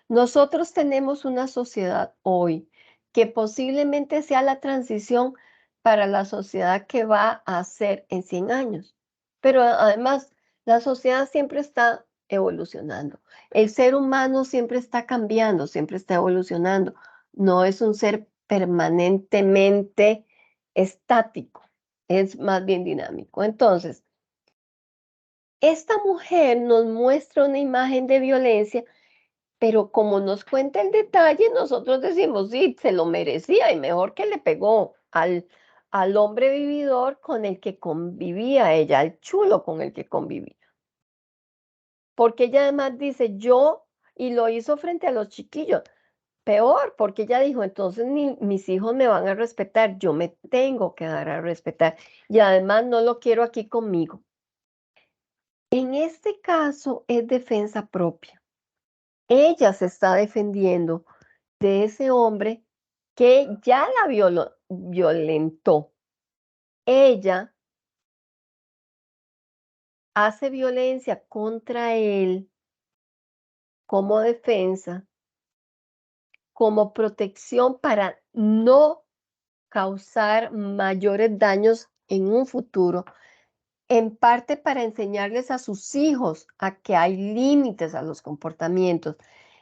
Nosotros tenemos una sociedad hoy que posiblemente sea la transición para la sociedad que va a ser en 100 años. Pero además, la sociedad siempre está evolucionando. El ser humano siempre está cambiando, siempre está evolucionando. no es un ser permanentemente estático, es más bien dinámico. Entonces, esta mujer nos muestra una imagen de violencia, pero como nos cuenta el detalle, nosotros decimos, sí, se lo merecía y mejor que le pegó al hombre vividor con el que convivía ella, al chulo con el que convivía. Porque ella además dice, yo, y lo hizo frente a los chiquillos. Peor, porque ella dijo, entonces mis hijos me van a respetar, yo me tengo que dar a respetar y además no lo quiero aquí conmigo. En este caso es defensa propia. Ella se está defendiendo de ese hombre que ya la violentó. Ella hace violencia contra él como defensa, como protección para no causar mayores daños en un futuro, en parte para enseñarles a sus hijos a que hay límites a los comportamientos.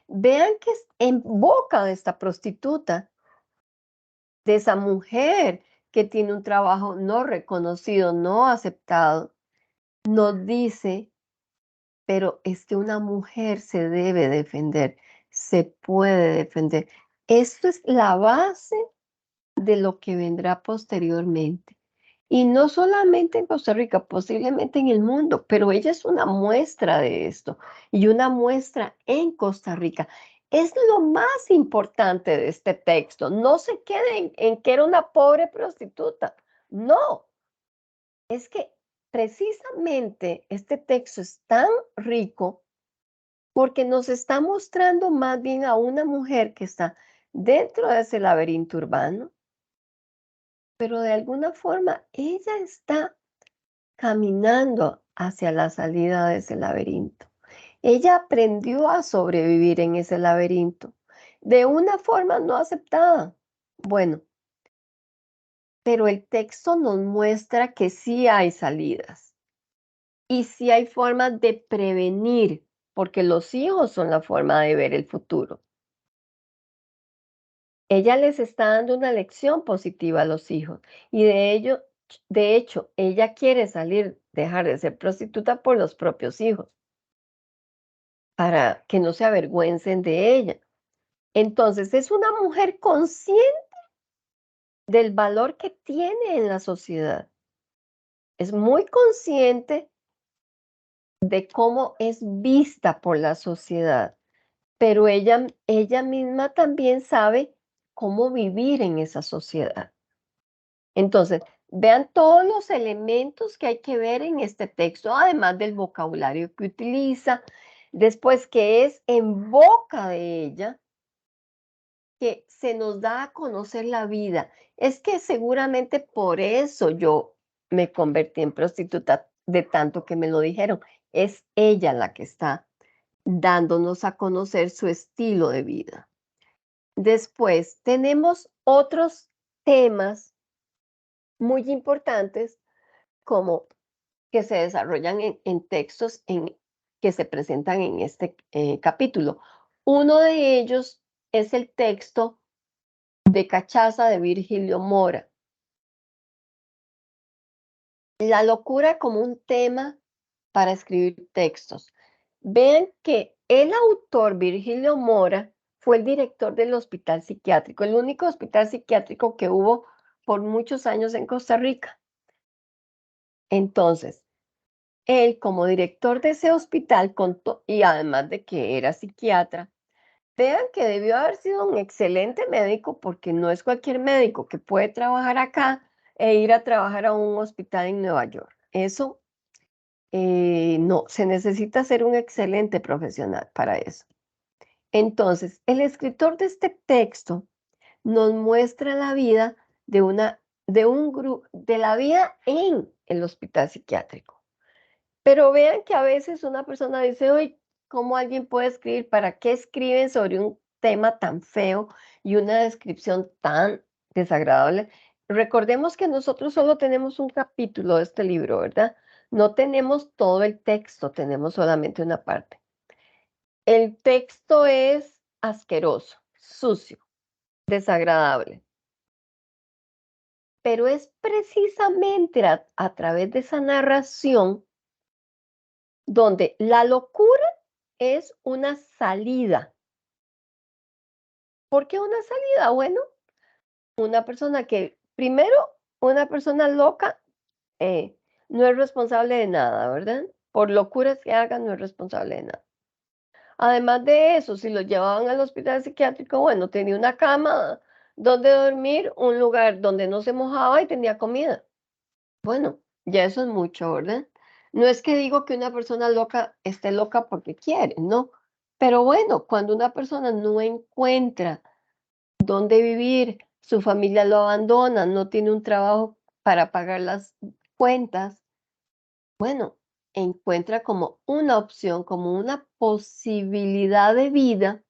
Vean que en boca de esta prostituta, de esa mujer que tiene un trabajo no reconocido, no aceptado, nos dice, pero es que una mujer se debe defender, se puede defender. Esto es la base de lo que vendrá posteriormente. Y no solamente en Costa Rica, posiblemente en el mundo, pero ella es una muestra de esto y una muestra en Costa Rica. Es lo más importante de este texto. No se queden en que era una pobre prostituta. No, es que precisamente este texto es tan rico porque nos está mostrando más bien a una mujer que está dentro de ese laberinto urbano, pero de alguna forma ella está caminando hacia la salida de ese laberinto. Ella aprendió a sobrevivir en ese laberinto de una forma no aceptada. Bueno, pero el texto nos muestra que sí hay salidas y sí hay formas de prevenir, porque los hijos son la forma de ver el futuro. Ella les está dando una lección positiva a los hijos y de hecho, ella quiere salir, dejar de ser prostituta por los propios hijos, para que no se avergüencen de ella. Entonces, es una mujer consciente del valor que tiene en la sociedad. Es muy consciente de cómo es vista por la sociedad, pero ella misma también sabe cómo vivir en esa sociedad. Entonces, vean todos los elementos que hay que ver en este texto, además del vocabulario que utiliza, después que es en boca de ella, que se nos da a conocer la vida. Es que seguramente por eso yo me convertí en prostituta, de tanto que me lo dijeron. Es ella la que está dándonos a conocer su estilo de vida. Después tenemos otros temas muy importantes como que se desarrollan en textos que se presentan en este capítulo. Uno de ellos es el texto de Cachaza de Virgilio Mora. La locura como un tema para escribir textos. Vean que el autor Virgilio Mora fue el director del hospital psiquiátrico, el único hospital psiquiátrico que hubo por muchos años en Costa Rica. Entonces, él como director de ese hospital contó, y además de que era psiquiatra, vean que debió haber sido un excelente médico porque no es cualquier médico que puede trabajar acá e ir a trabajar a un hospital en Nueva York. Eso no, se necesita ser un excelente profesional para eso. Entonces, el escritor de este texto nos muestra la vida de la vida en el hospital psiquiátrico. Pero vean que a veces una persona dice, oye, ¿cómo alguien puede escribir? ¿Para qué escriben sobre un tema tan feo y una descripción tan desagradable? Recordemos que nosotros solo tenemos un capítulo de este libro, ¿verdad? No tenemos todo el texto, tenemos solamente una parte. El texto es asqueroso, sucio. desagradable. Pero es precisamente a través de esa narración donde la locura es una salida. ¿Por qué una salida? Bueno, una persona que, primero, una persona loca eh, no es responsable de nada, ¿verdad? Por locuras que haga, no es responsable de nada. Además de eso, si lo llevaban al hospital psiquiátrico, bueno, tenía una cama donde dormir, un lugar donde no se mojaba y tenía comida. Bueno, ya eso es mucho, ¿verdad? No es que digo que una persona loca esté loca porque quiere, no. Pero bueno, cuando una persona no encuentra dónde vivir, su familia lo abandona, no tiene un trabajo para pagar las cuentas, bueno, encuentra como una opción, como una posibilidad de vida,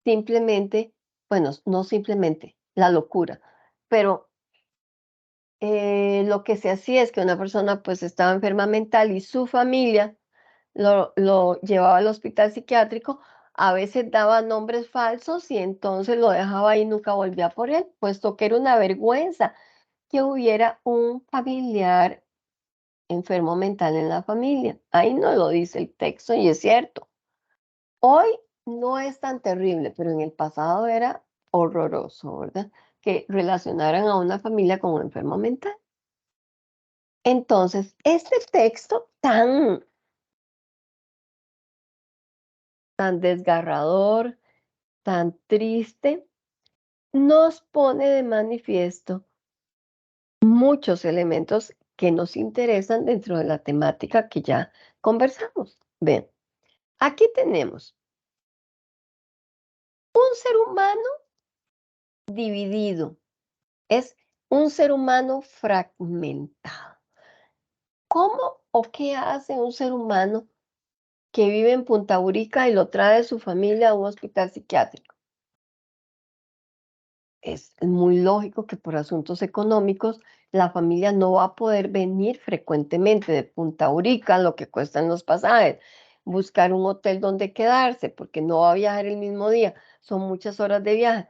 simplemente, bueno, no simplemente, la locura, pero lo que se hacía es que una persona pues estaba enferma mental y su familia lo llevaba al hospital psiquiátrico, a veces daba nombres falsos y entonces lo dejaba ahí y nunca volvía por él, puesto que era una vergüenza que hubiera un familiar enfermo mental en la familia. Ahí no lo dice el texto y es cierto. Hoy no es tan terrible, pero en el pasado era horroroso, ¿verdad? Que relacionaran a una familia con un enfermo mental. Entonces, este texto tan desgarrador, tan triste, nos pone de manifiesto muchos elementos que nos interesan dentro de la temática que ya conversamos. Ven, aquí tenemos un ser humano dividido, es un ser humano fragmentado. ¿Cómo o qué hace un ser humano que vive en Punta Urica y lo trae su familia a un hospital psiquiátrico? Es muy lógico que por asuntos económicos la familia no va a poder venir frecuentemente de Punta Urica, lo que cuestan los pasajes, buscar un hotel donde quedarse, porque no va a viajar el mismo día, son muchas horas de viaje,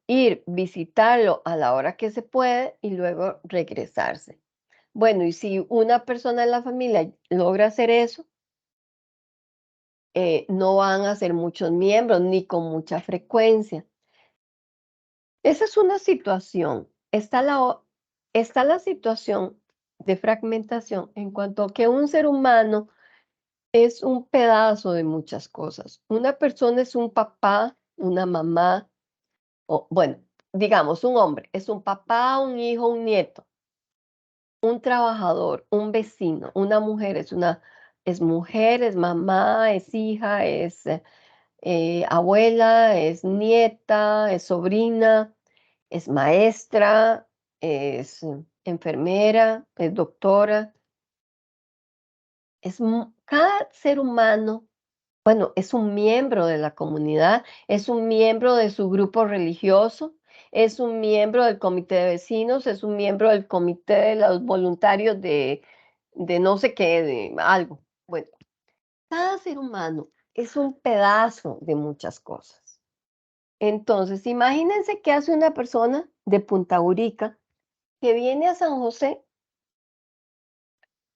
ir, visitarlo a la hora que se puede y luego regresarse. Bueno, y si una persona de la familia logra hacer eso, no van a ser muchos miembros ni con mucha frecuencia. Esa es una situación. Está la situación de fragmentación en cuanto a que un ser humano es un pedazo de muchas cosas. Una persona es un papá, una mamá, o bueno, digamos, un hombre es un papá, un hijo, un nieto, un trabajador, un vecino, una mujer es mujer, es mamá, es hija, es abuela, es nieta, es sobrina, es maestra, es enfermera, es doctora, cada ser humano, bueno, es un miembro de la comunidad, es un miembro de su grupo religioso, es un miembro del comité de vecinos, es un miembro del comité de los voluntarios de no sé qué, de algo. Bueno, cada ser humano es un pedazo de muchas cosas. Entonces, imagínense qué hace una persona de Punta Urica que viene a San José.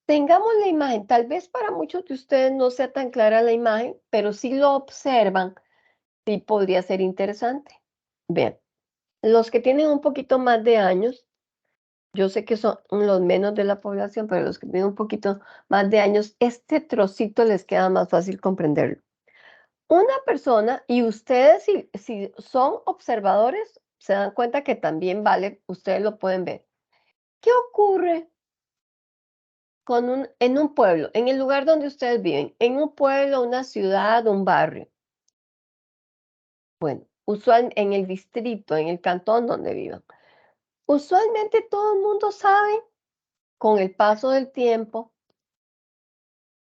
Tengamos la imagen, tal vez para muchos de ustedes no sea tan clara la imagen, pero si lo observan, sí podría ser interesante. Vean, los que tienen un poquito más de años, yo sé que son los menos de la población, pero los que tienen un poquito más de años, este trocito les queda más fácil comprenderlo. Una persona, y ustedes si son observadores, se dan cuenta que también vale, ustedes lo pueden ver. ¿Qué ocurre en un pueblo, en el lugar donde ustedes viven, en un pueblo, una ciudad, un barrio? Bueno, usual en el distrito, en el cantón donde vivan. Usualmente todo el mundo sabe, con el paso del tiempo,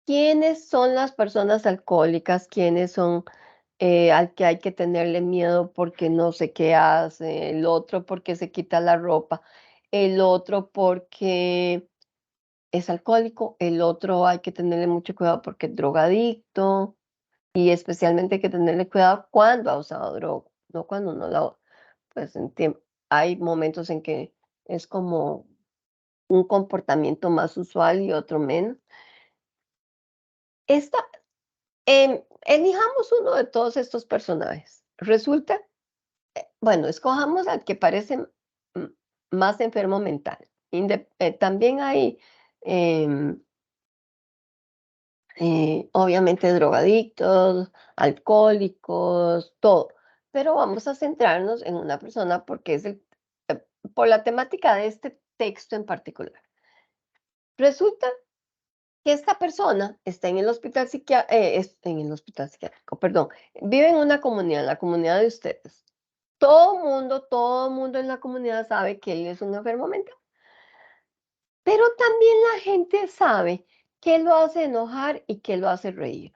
quiénes son las personas alcohólicas, quiénes son al que hay que tenerle miedo porque no sé qué hace, el otro porque se quita la ropa, el otro porque es alcohólico, el otro hay que tenerle mucho cuidado porque es drogadicto y especialmente hay que tenerle cuidado cuando ha usado droga. no cuando uno la pues, hay momentos en que es como un comportamiento más usual y otro menos. Esta elijamos uno de todos estos personajes. Resulta, bueno, escojamos al que parece más enfermo mental. También hay, em, obviamente, drogadictos, alcohólicos, todo. Pero vamos a centrarnos en una persona porque eh, por la temática de este texto en particular. Resulta que esta persona está en el hospital en el hospital psiquiátrico, perdón, vive en una comunidad, en la comunidad de ustedes. Todo mundo en la comunidad sabe que él es un enfermo mental, pero también la gente sabe qué lo hace enojar y qué lo hace reír.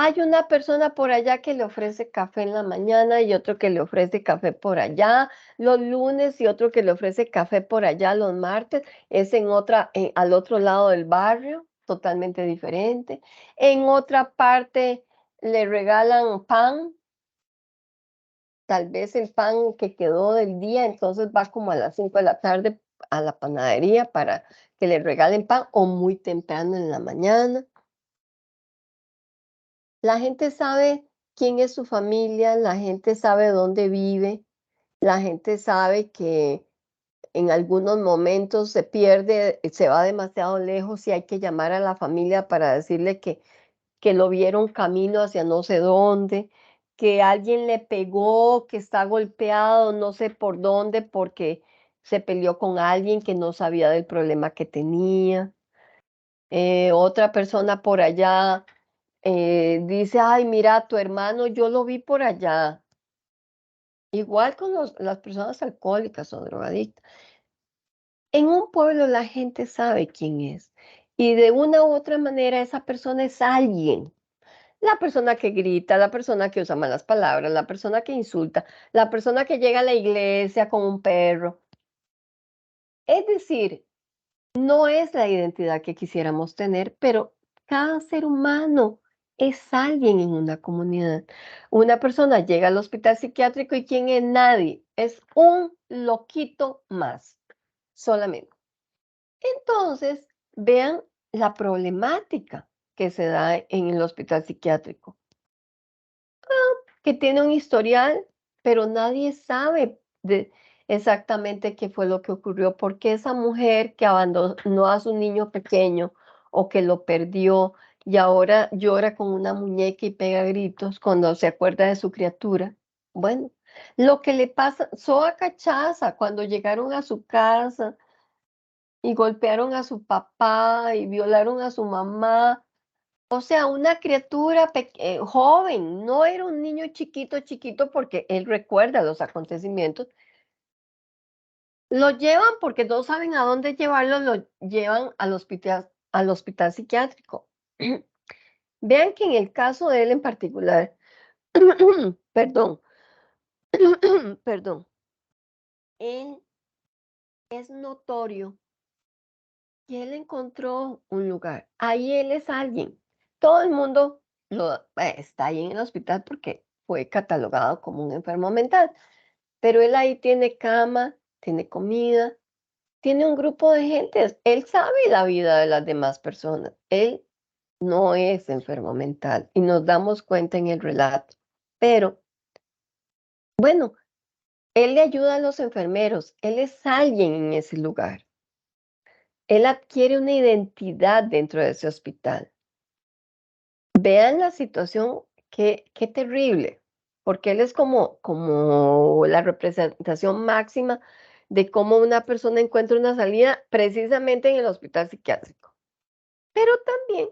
Hay una persona por allá que le ofrece café en la mañana y otro que le ofrece café por allá los lunes y otro que le ofrece café por allá los martes. Es al otro lado del barrio, totalmente diferente. En otra parte le regalan pan, tal vez el pan que quedó del día, entonces va como a las 5 de la tarde a la panadería para que le regalen pan o muy temprano en la mañana. La gente sabe quién es su familia, la gente sabe dónde vive, la gente sabe que en algunos momentos se pierde, se va demasiado lejos y hay que llamar a la familia para decirle que lo vieron camino hacia no sé dónde, que alguien le pegó, que está golpeado, no sé por dónde, porque se peleó con alguien que no sabía del problema que tenía. Otra persona por allá dice: "Ay, mira, tu hermano, yo lo vi por allá". Igual con las personas alcohólicas o drogadictas. En un pueblo la gente sabe quién es, y de una u otra manera esa persona es alguien. La persona que grita, la persona que usa malas palabras, la persona que insulta, la persona que llega a la iglesia con un perro. Es decir, no es la identidad que quisiéramos tener, pero cada ser humano es alguien en una comunidad. Una persona llega al hospital psiquiátrico y ¿quién es? Nadie. Es un loquito más, solamente. Entonces, vean la problemática que se da en el hospital psiquiátrico, que tiene un historial, pero nadie sabe exactamente qué fue lo que ocurrió, porque esa mujer que abandonó a su niño pequeño o que lo perdió y ahora llora con una muñeca y pega gritos cuando se acuerda de su criatura. Bueno, lo que le pasó a Cachaza cuando llegaron a su casa y golpearon a su papá y violaron a su mamá. O sea, una criatura joven, no era un niño chiquito, chiquito, porque él recuerda los acontecimientos. Lo llevan porque no saben a dónde llevarlo, lo llevan al hospital psiquiátrico. Vean que en el caso de él en particular, perdón, perdón, él es notorio que él encontró un lugar. Ahí él es alguien. Todo el mundo está ahí en el hospital porque fue catalogado como un enfermo mental. Pero él ahí tiene cama, tiene comida, tiene un grupo de gente. Él sabe la vida de las demás personas. Él no es enfermo mental y nos damos cuenta en el relato. Pero bueno, él le ayuda a los enfermeros. Él es alguien en ese lugar. Él adquiere una identidad dentro de ese hospital. Vean la situación, qué terrible, porque él es como la representación máxima de cómo una persona encuentra una salida precisamente en el hospital psiquiátrico. Pero también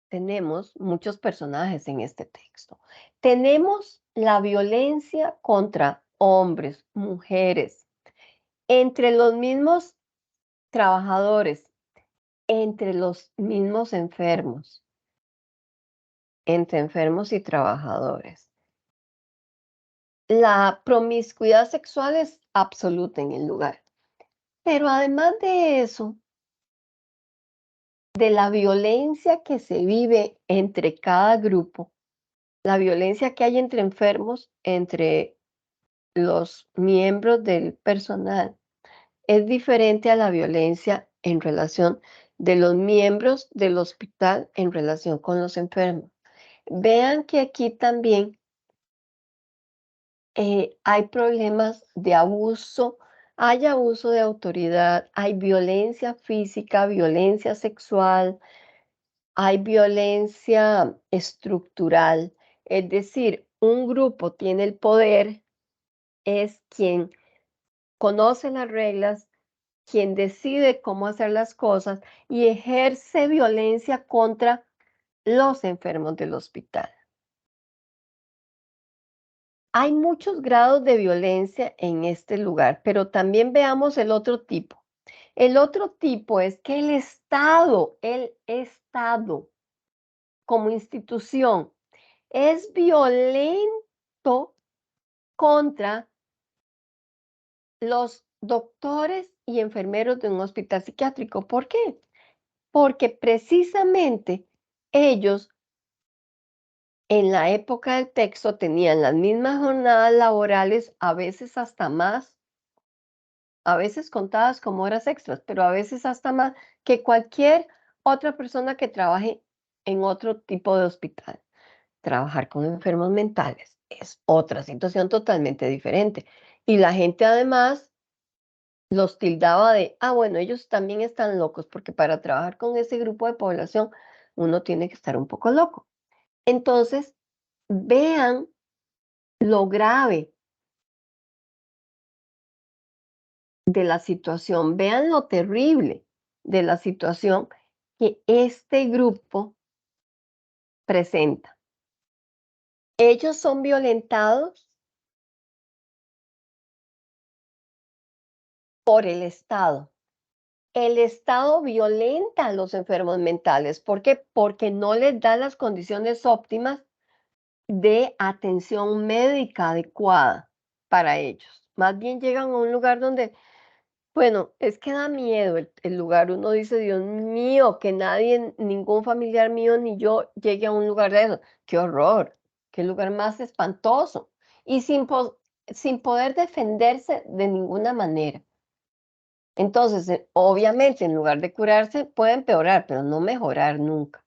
tenemos muchos personajes en este texto. Tenemos la violencia contra hombres, mujeres, entre los mismos trabajadores, entre los mismos enfermos, entre enfermos y trabajadores. La promiscuidad sexual es absoluta en el lugar. Pero además de eso, de la violencia que se vive entre cada grupo, La violencia que hay entre enfermos, entre los miembros del personal, es diferente a la violencia en relación de los miembros del hospital en relación con los enfermos. Vean que aquí también hay problemas de abuso, hay abuso de autoridad, hay violencia física, violencia sexual, hay violencia estructural. Es decir, un grupo tiene el poder, es quien conoce las reglas, quien decide cómo hacer las cosas y ejerce violencia contra los enfermos del hospital. Hay muchos grados de violencia en este lugar, pero también veamos el otro tipo. El otro tipo es que el Estado como institución es violento contra los doctores y enfermeros de un hospital psiquiátrico. ¿Por qué? Porque precisamente ellos en la época del texto tenían las mismas jornadas laborales, a veces hasta más, a veces contadas como horas extras, pero a veces hasta más que cualquier otra persona que trabaje en otro tipo de hospital. Trabajar con enfermos mentales es otra situación totalmente diferente. Y la gente además los tildaba de, bueno, ellos también están locos, porque para trabajar con ese grupo de población uno tiene que estar un poco loco. Entonces, vean lo grave de la situación, vean lo terrible de la situación que este grupo presenta. Ellos son violentados por el Estado. El Estado violenta a los enfermos mentales. ¿Por qué? Porque no les da las condiciones óptimas de atención médica adecuada para ellos. Más bien llegan a un lugar donde, bueno, es que da miedo el lugar. Uno dice, Dios mío, que nadie, ningún familiar mío ni yo llegue a un lugar de eso. ¡Qué horror! ¡Qué lugar más espantoso! Y sin poder defenderse de ninguna manera. Entonces, obviamente, en lugar de curarse, puede empeorar, pero no mejorar nunca.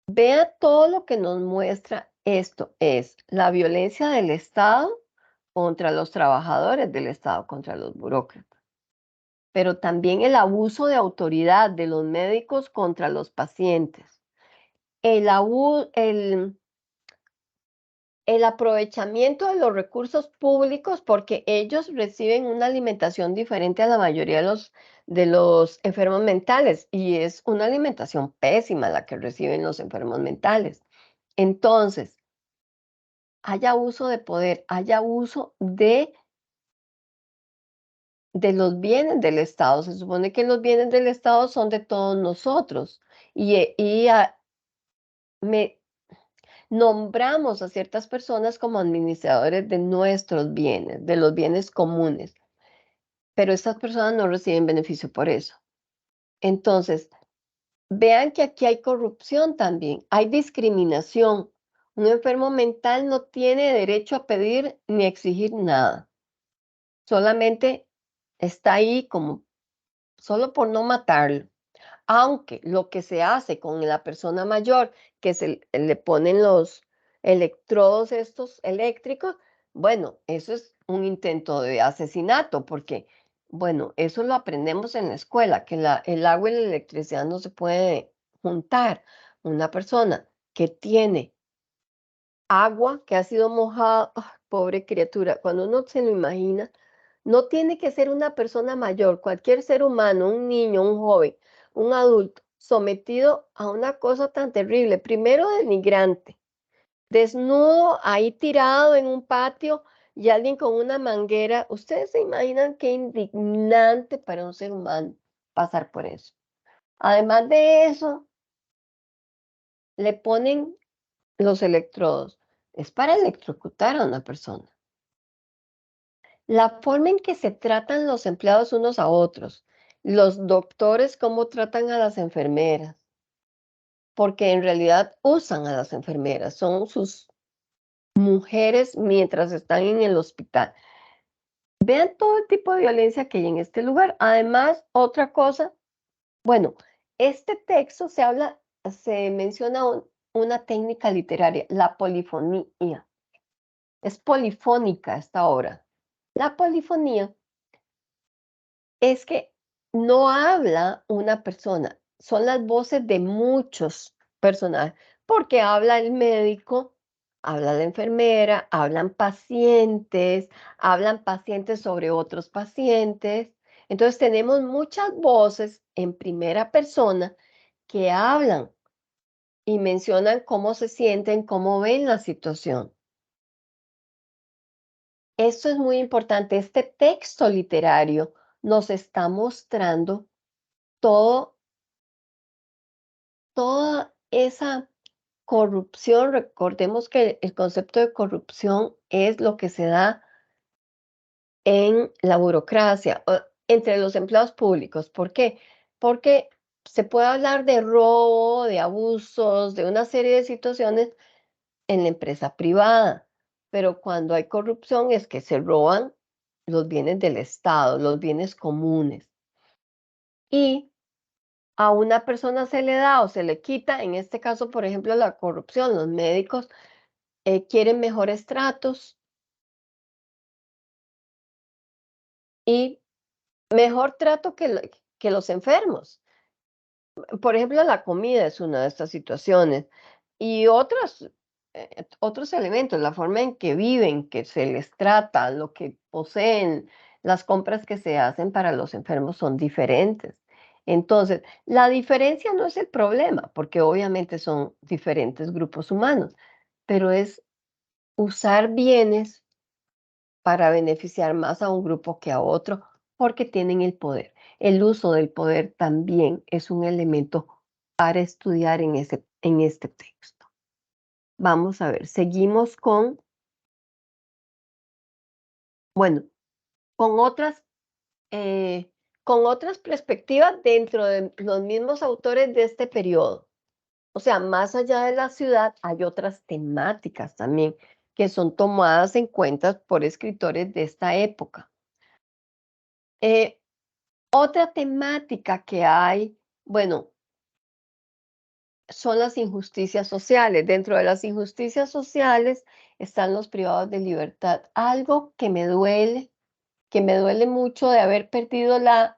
Vea todo lo que nos muestra esto, es la violencia del Estado contra los trabajadores del Estado, contra los burócratas, pero también el abuso de autoridad de los médicos contra los pacientes, el, el aprovechamiento de los recursos públicos porque ellos reciben una alimentación diferente a la mayoría de los enfermos mentales y es una alimentación pésima la que reciben los enfermos mentales. Entonces, hay abuso de poder, hay abuso de los bienes del Estado. Se supone que los bienes del Estado son de todos nosotros y nombramos a ciertas personas como administradores de nuestros bienes, de los bienes comunes, pero estas personas no reciben beneficio por eso. Entonces, vean que aquí hay corrupción también, hay discriminación. Un enfermo mental no tiene derecho a pedir ni exigir nada. Solamente está ahí como solo por no matarlo. Aunque lo que se hace con la persona mayor, que se le ponen los electrodos estos eléctricos, bueno, eso es un intento de asesinato, porque, bueno, eso lo aprendemos en la escuela, que el agua y la electricidad no se puede juntar. Una persona que tiene agua que ha sido mojada, pobre criatura, cuando uno se lo imagina, no tiene que ser una persona mayor, cualquier ser humano, un niño, un joven, un adulto, sometido a una cosa tan terrible, primero denigrante, desnudo, ahí tirado en un patio y alguien con una manguera. ¿Ustedes se imaginan qué indignante para un ser humano pasar por eso? Además de eso, le ponen los electrodos. Es para electrocutar a una persona. La forma en que se tratan los empleados unos a otros, los doctores cómo tratan a las enfermeras, porque en realidad usan a las enfermeras, son sus mujeres mientras están en el hospital. Vean todo el tipo de violencia que hay en este lugar. Además, otra cosa, bueno, este texto se menciona una técnica literaria, la polifonía. Es polifónica esta obra. La polifonía es que no habla una persona, son las voces de muchos personajes, porque habla el médico, habla la enfermera, hablan pacientes sobre otros pacientes. Entonces tenemos muchas voces en primera persona que hablan y mencionan cómo se sienten, cómo ven la situación. Esto es muy importante. Este texto literario nos está mostrando todo, toda esa corrupción. Recordemos que el concepto de corrupción es lo que se da en la burocracia, entre los empleados públicos. ¿Por qué? Porque se puede hablar de robo, de abusos, de una serie de situaciones en la empresa privada, pero cuando hay corrupción es que se roban los bienes del Estado, los bienes comunes. Y a una persona se le da o se le quita, en este caso, por ejemplo, la corrupción, los médicos quieren mejores tratos y mejor trato que los enfermos. Por ejemplo, la comida es una de estas situaciones y otros elementos, la forma en que viven, que se les trata, lo que poseen, las compras que se hacen para los enfermos son diferentes. Entonces, la diferencia no es el problema, porque obviamente son diferentes grupos humanos, pero es usar bienes para beneficiar más a un grupo que a otro, porque tienen el poder. El uso del poder también es un elemento para estudiar en este texto. Vamos a ver, seguimos bueno, con otras, con otras perspectivas dentro de los mismos autores de este periodo. O sea, más allá de la ciudad, hay otras temáticas también que son tomadas en cuenta por escritores de esta época. Eh, Otra temática que hay, bueno, son las injusticias sociales. Dentro de las injusticias sociales están los privados de libertad. Algo que me duele mucho de haber perdido la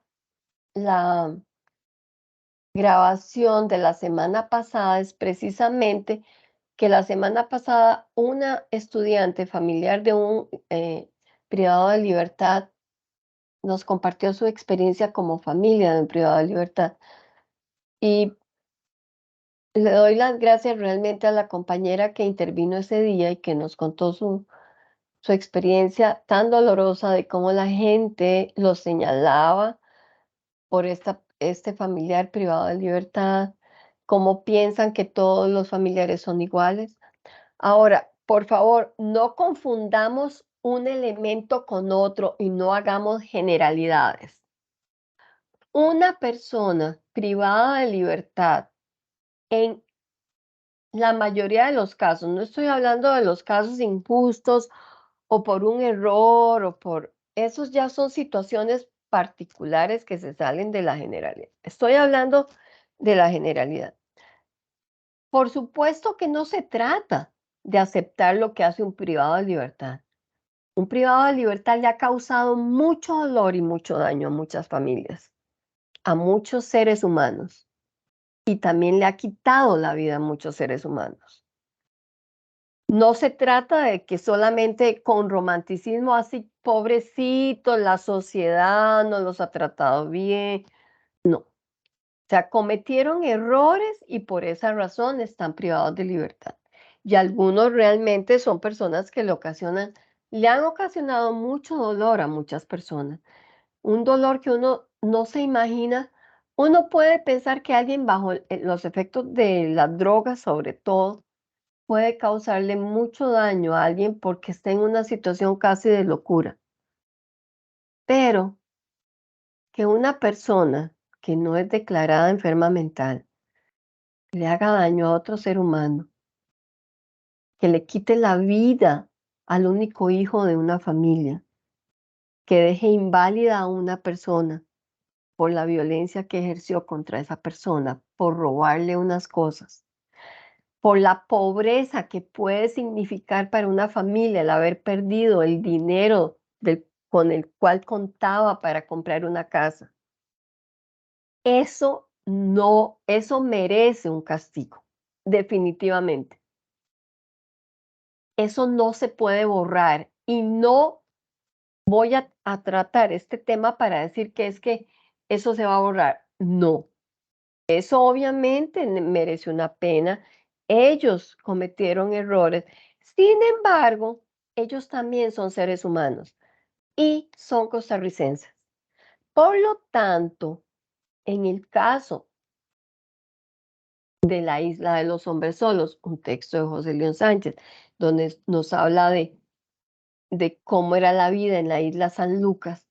grabación de la semana pasada es precisamente que la semana pasada una estudiante familiar de un privado de libertad nos compartió su experiencia como familia de un privado de libertad. Y le doy las gracias realmente a la compañera que intervino ese día y que nos contó su experiencia tan dolorosa de cómo la gente lo señalaba por este familiar privado de libertad, cómo piensan que todos los familiares son iguales. Ahora, por favor, no confundamos un elemento con otro y no hagamos generalidades. Una persona privada de libertad en la mayoría de los casos, no estoy hablando de los casos injustos o por un error o por esos ya son situaciones particulares que se salen de la generalidad. Estoy hablando de la generalidad. Por supuesto que no se trata de aceptar lo que hace un privado de libertad. Un privado de libertad le ha causado mucho dolor y mucho daño a muchas familias, a muchos seres humanos, y también le ha quitado la vida a muchos seres humanos. No se trata de que solamente con romanticismo, así, pobrecito, la sociedad no los ha tratado bien. No, o sea, cometieron errores y por esa razón están privados de libertad. Y algunos realmente son personas que le han ocasionado mucho dolor a muchas personas. Un dolor que uno no se imagina. Uno puede pensar que alguien bajo los efectos de las drogas, sobre todo, puede causarle mucho daño a alguien porque está en una situación casi de locura. Pero que una persona que no es declarada enferma mental le haga daño a otro ser humano, que le quite la vida al único hijo de una familia, que deje inválida a una persona por la violencia que ejerció contra esa persona, por robarle unas cosas, por la pobreza que puede significar para una familia el haber perdido el dinero con el cual contaba para comprar una casa. Eso no, eso merece un castigo, definitivamente. Eso no se puede borrar y no voy a tratar este tema para decir que es que eso se va a borrar. No, eso obviamente merece una pena. Ellos cometieron errores. Sin embargo, ellos también son seres humanos y son costarricenses. Por lo tanto, en el caso de la isla de los hombres solos, un texto de José León Sánchez, donde nos habla de cómo era la vida en la isla San Lucas,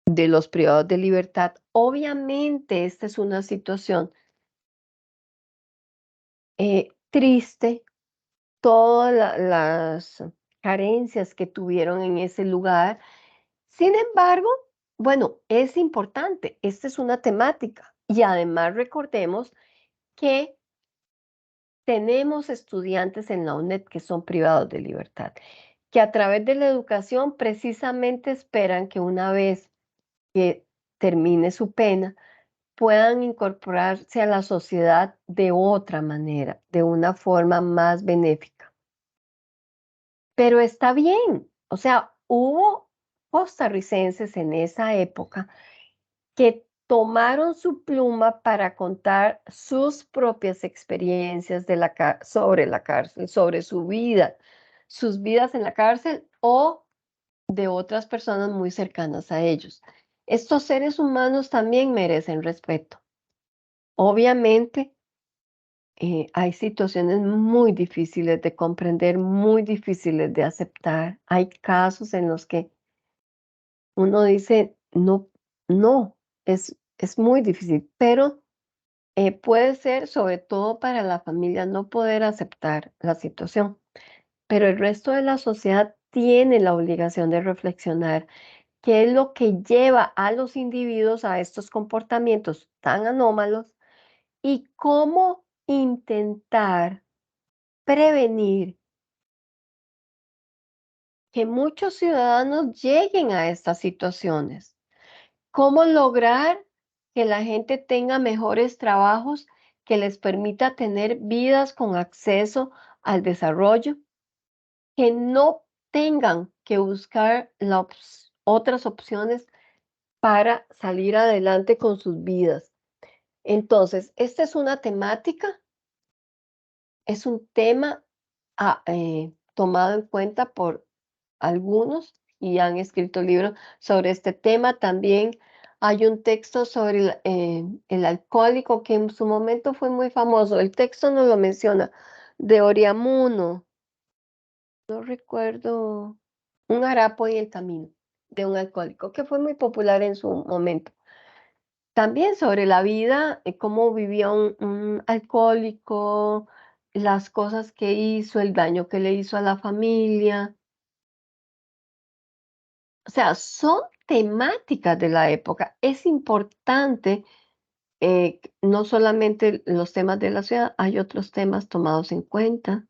de los privados de libertad. Obviamente, esta es una situación triste, todas las carencias que tuvieron en ese lugar. Sin embargo, bueno, es importante, esta es una temática y además recordemos que tenemos estudiantes en la UNED que son privados de libertad, que a través de la educación precisamente esperan que una vez que termine su pena, puedan incorporarse a la sociedad de otra manera, de una forma más benéfica. Pero está bien, o sea, hubo costarricenses en esa época que tomaron su pluma para contar sus propias experiencias sobre la cárcel, sobre su vida, sus vidas en la cárcel o de otras personas muy cercanas a ellos. Estos seres humanos también merecen respeto. Obviamente, hay situaciones muy difíciles de comprender, muy difíciles de aceptar. Hay casos en los que uno dice, no, no, es muy difícil, pero puede ser sobre todo para la familia no poder aceptar la situación, pero el resto de la sociedad tiene la obligación de reflexionar qué es lo que lleva a los individuos a estos comportamientos tan anómalos y cómo intentar prevenir que muchos ciudadanos lleguen a estas situaciones. ¿Cómo lograr que la gente tenga mejores trabajos que les permita tener vidas con acceso al desarrollo? Que no tengan que buscar otras opciones para salir adelante con sus vidas. Entonces, esta es una temática, es un tema tomado en cuenta por algunos y han escrito libros sobre este tema. También hay un texto sobre el alcohólico que en su momento fue muy famoso. El texto no lo menciona, de Oriamuno, no recuerdo, un harapo en el camino, de un alcohólico, que fue muy popular en su momento. También sobre la vida, cómo vivía un alcohólico, las cosas que hizo, el daño que le hizo a la familia. O sea, son temáticas de la época. Es importante, no solamente los temas de la ciudad, hay otros temas tomados en cuenta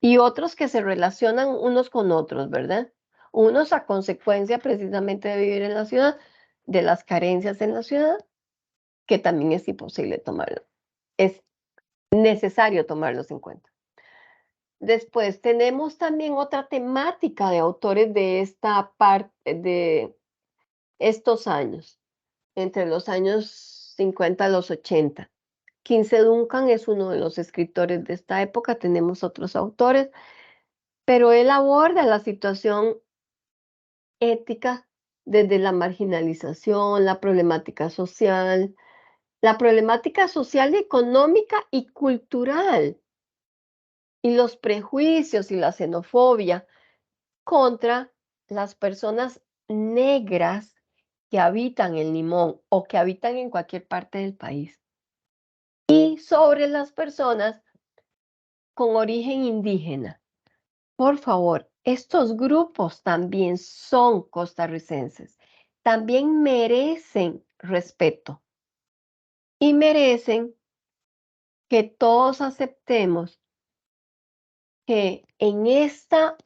y otros que se relacionan unos con otros, ¿verdad? Unos a consecuencia precisamente de vivir en la ciudad, de las carencias en la ciudad, que también es imposible tomarlo. Es necesario tomarlos en cuenta. Después tenemos también otra temática de autores de esta parte, de estos años, entre los años 50 a los 80. Quince Duncan es uno de los escritores de esta época, tenemos otros autores, pero él aborda la situación ética desde la marginalización, la problemática social, económica y cultural, y los prejuicios y la xenofobia contra las personas negras que habitan en Limón o que habitan en cualquier parte del país. y sobre las personas con origen indígena. Por favor, estos grupos también son costarricenses, también merecen respeto y merecen que todos aceptemos que en esta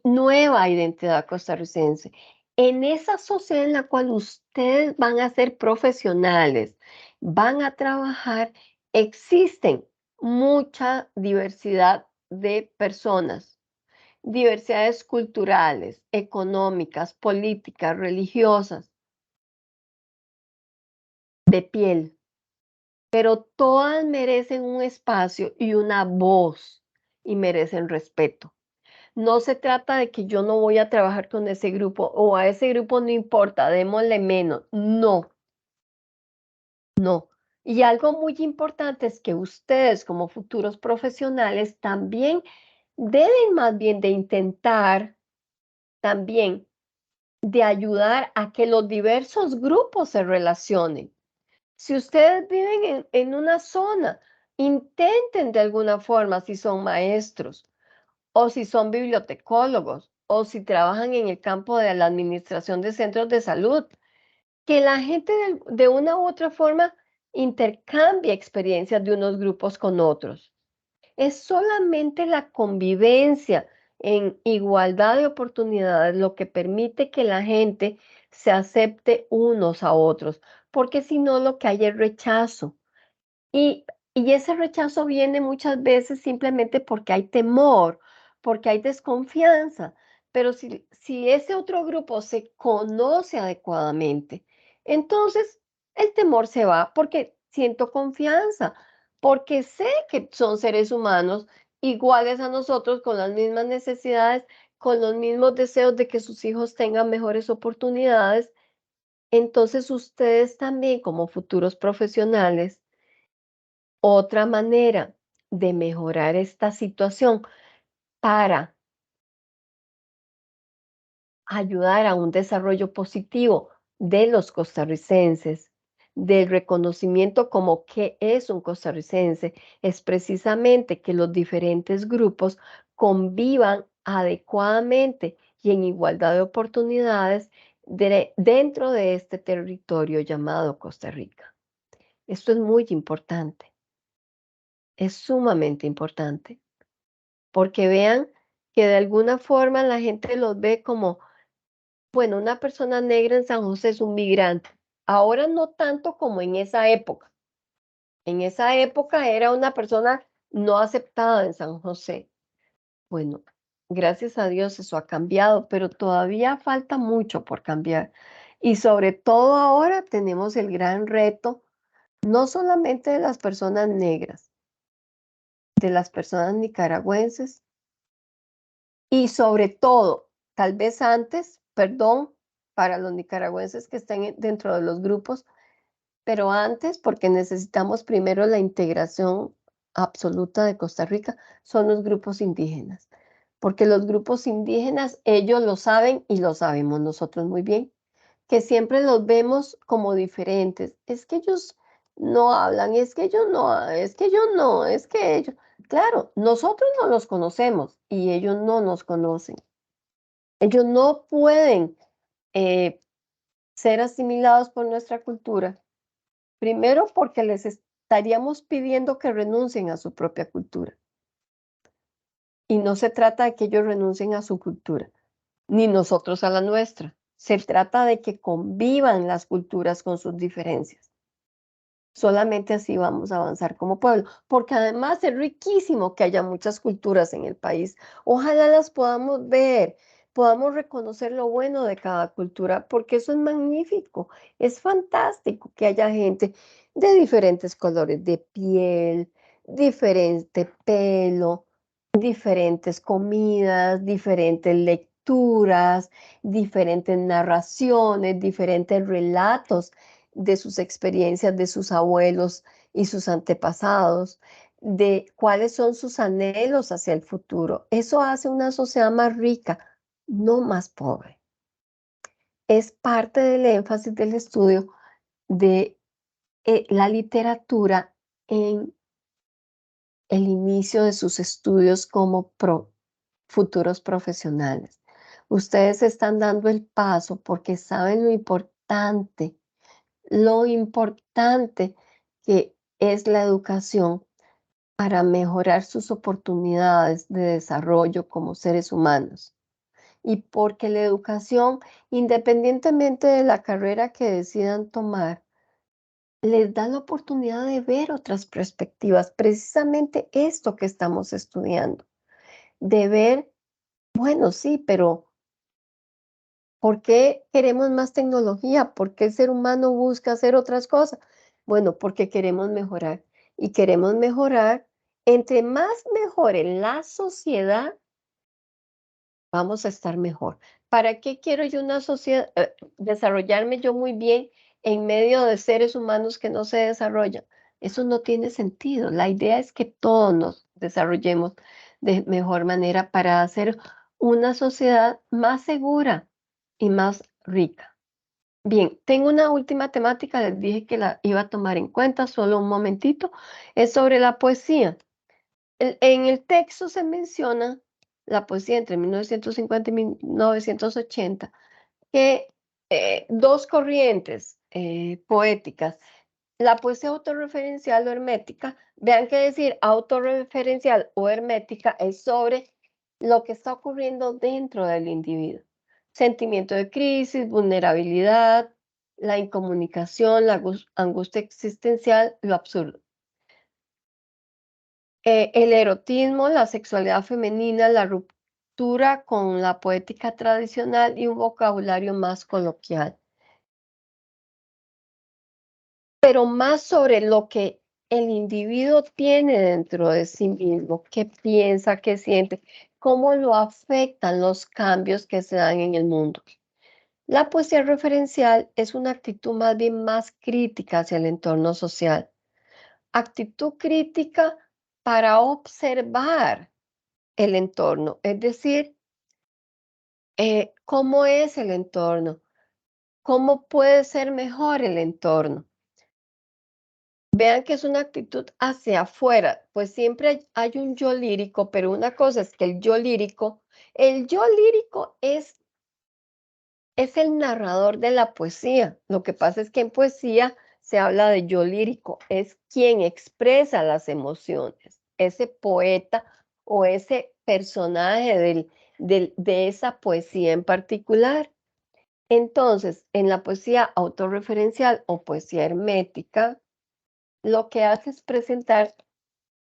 nueva identidad costarricense, en esa sociedad en la cual ustedes van a ser profesionales, van a trabajar, existen mucha diversidad de personas, diversidades culturales, económicas, políticas, religiosas, de piel, pero todas merecen un espacio y una voz y merecen respeto. No se trata de que yo no voy a trabajar con ese grupo o a ese grupo no importa, démosle menos. No, no. Y algo muy importante es que ustedes como futuros profesionales también deben más bien de intentar también de ayudar a que los diversos grupos se relacionen. Si ustedes viven en una zona, intenten de alguna forma, si son maestros, o si son bibliotecólogos, o si trabajan en el campo de la administración de centros de salud, que la gente de una u otra forma intercambie experiencias de unos grupos con otros. Es solamente la convivencia en igualdad de oportunidades lo que permite que la gente se acepte unos a otros, porque si no lo que hay es rechazo. Y y ese rechazo viene muchas veces simplemente porque hay temor, porque hay desconfianza, pero si ese otro grupo se conoce adecuadamente, entonces el temor se va porque siento confianza, porque sé que son seres humanos iguales a nosotros, con las mismas necesidades, con los mismos deseos de que sus hijos tengan mejores oportunidades. Entonces, ustedes también, como futuros profesionales, otra manera de mejorar esta situación para ayudar a un desarrollo positivo de los costarricenses, del reconocimiento como qué es un costarricense, es precisamente que los diferentes grupos convivan adecuadamente y en igualdad de oportunidades dentro de este territorio llamado Costa Rica. Esto es muy importante, es sumamente importante. Porque vean que de alguna forma la gente los ve como, bueno, una persona negra en San José es un migrante. Ahora no tanto como en esa época. En esa época era una persona no aceptada en San José. Bueno, gracias a Dios eso ha cambiado, pero todavía falta mucho por cambiar. Y sobre todo ahora tenemos el gran reto, no solamente de las personas negras, de las personas nicaragüenses. Y sobre todo, tal vez antes, perdón para los nicaragüenses que estén dentro de los grupos, pero antes, porque necesitamos primero la integración absoluta de Costa Rica, son los grupos indígenas. Porque los grupos indígenas, ellos lo saben y lo sabemos nosotros muy bien, que siempre los vemos como diferentes. Es que ellos no hablan, es que ellos no, es que ellos no, es que ellos. Claro, nosotros no los conocemos y ellos no nos conocen. Ellos no pueden eh, ser asimilados por nuestra cultura. Primero, porque les estaríamos pidiendo que renuncien a su propia cultura. Y no se trata de que ellos renuncien a su cultura, ni nosotros a la nuestra. Se trata de que convivan las culturas con sus diferencias. Solamente así vamos a avanzar como pueblo, porque además es riquísimo que haya muchas culturas en el país. Ojalá las podamos ver, podamos reconocer lo bueno de cada cultura, porque eso es magnífico, es fantástico que haya gente de diferentes colores de piel, diferente pelo, diferentes comidas, diferentes lecturas, diferentes narraciones, diferentes relatos de sus experiencias, de sus abuelos y sus antepasados, de cuáles son sus anhelos hacia el futuro. Eso hace una sociedad más rica, no más pobre. Es parte del énfasis del estudio de la literatura en el inicio de sus estudios como futuros profesionales. Ustedes están dando el paso porque saben lo importante que es la educación para mejorar sus oportunidades de desarrollo como seres humanos. Y porque la educación, independientemente de la carrera que decidan tomar, les da la oportunidad de ver otras perspectivas, precisamente esto que estamos estudiando, de ver, bueno, sí, pero ¿por qué queremos más tecnología? ¿Por qué el ser humano busca hacer otras cosas? Bueno, porque queremos mejorar y queremos mejorar. Entre más mejore la sociedad, vamos a estar mejor. ¿Para qué quiero yo una sociedad, desarrollarme yo muy bien en medio de seres humanos que no se desarrollan? Eso no tiene sentido. La idea es que todos nos desarrollemos de mejor manera para hacer una sociedad más segura y más rica. Bien, tengo una última temática, les dije que la iba a tomar en cuenta, solo un momentito, es sobre la poesía. En el texto se menciona la poesía entre 1950 y 1980, que dos corrientes poéticas, la poesía autorreferencial o hermética. Vean que decir autorreferencial o hermética es sobre lo que está ocurriendo dentro del individuo. Sentimiento de crisis, vulnerabilidad, la incomunicación, la angustia existencial, lo absurdo. El erotismo, la sexualidad femenina, la ruptura con la poética tradicional y un vocabulario más coloquial. Pero más sobre lo que el individuo tiene dentro de sí mismo, qué piensa, qué siente, cómo lo afectan los cambios que se dan en el mundo. La poesía referencial es una actitud más bien más crítica hacia el entorno social. Actitud crítica para observar el entorno, es decir, cómo es el entorno, cómo puede ser mejor el entorno. Vean que es una actitud hacia afuera, pues siempre hay un yo lírico, pero una cosa es que el yo lírico es el narrador de la poesía. Lo que pasa es que en poesía se habla de yo lírico, es quien expresa las emociones, ese poeta o ese personaje de esa poesía en particular. Entonces, en la poesía autorreferencial o poesía hermética, lo que hace es presentar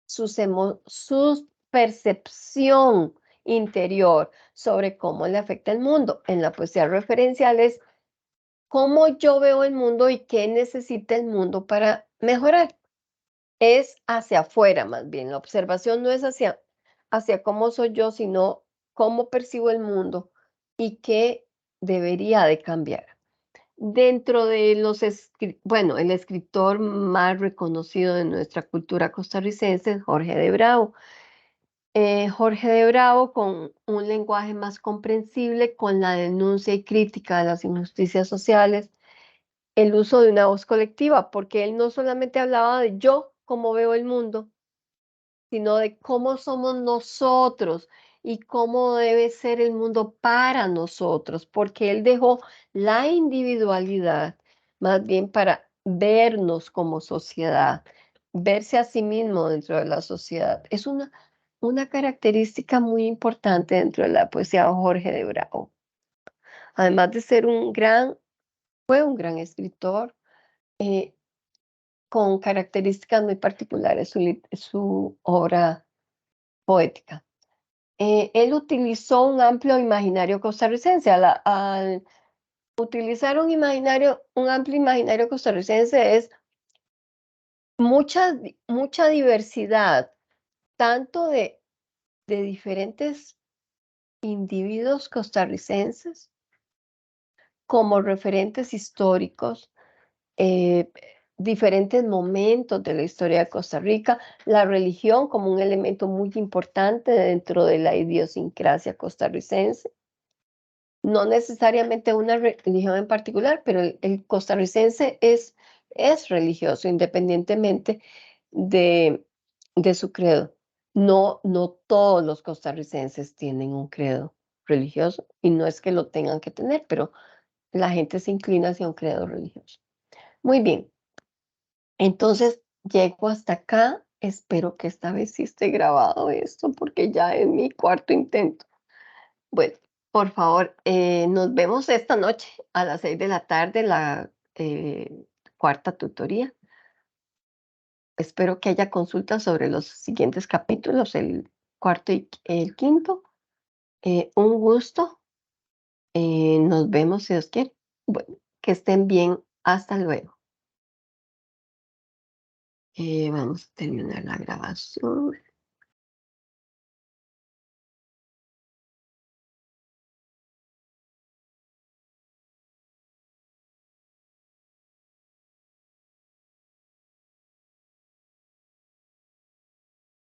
su percepción interior sobre cómo le afecta el mundo. En la poesía referencial es cómo yo veo el mundo y qué necesita el mundo para mejorar. Es hacia afuera más bien. La observación no es hacia cómo soy yo, sino cómo percibo el mundo y qué debería de cambiar. Dentro de bueno, el escritor más reconocido de nuestra cultura costarricense es Jorge de Bravo. Jorge de Bravo, con un lenguaje más comprensible, con la denuncia y crítica de las injusticias sociales, el uso de una voz colectiva, porque él no solamente hablaba de yo, cómo veo el mundo, sino de cómo somos nosotros y cómo debe ser el mundo para nosotros, porque él dejó la individualidad más bien para vernos como sociedad, verse a sí mismo dentro de la sociedad. Es una característica muy importante dentro de la poesía de Jorge de Bravo. Además de ser fue un gran escritor, eh, con características muy particulares su obra poética. Él utilizó un amplio imaginario costarricense. Al utilizar un amplio imaginario costarricense es mucha diversidad, tanto de diferentes individuos costarricenses como referentes históricos, eh, diferentes momentos de la historia de Costa Rica, la religión como un elemento muy importante dentro de la idiosincrasia costarricense. No necesariamente una religión en particular, pero el costarricense es religioso, independientemente de de su credo. No todos los costarricenses tienen un credo religioso, y no es que lo tengan que tener, pero la gente se inclina hacia un credo religioso. Muy bien, entonces llego hasta acá. Espero que esta vez sí esté grabado esto, porque ya es mi cuarto intento. Bueno, por favor, nos vemos esta noche a las 6 de la tarde, la cuarta tutoría. Espero que haya consultas sobre los siguientes capítulos, el cuarto y el quinto. Un gusto. Nos vemos si Dios quiere. Bueno, que estén bien. Hasta luego. Vamos a terminar la grabación.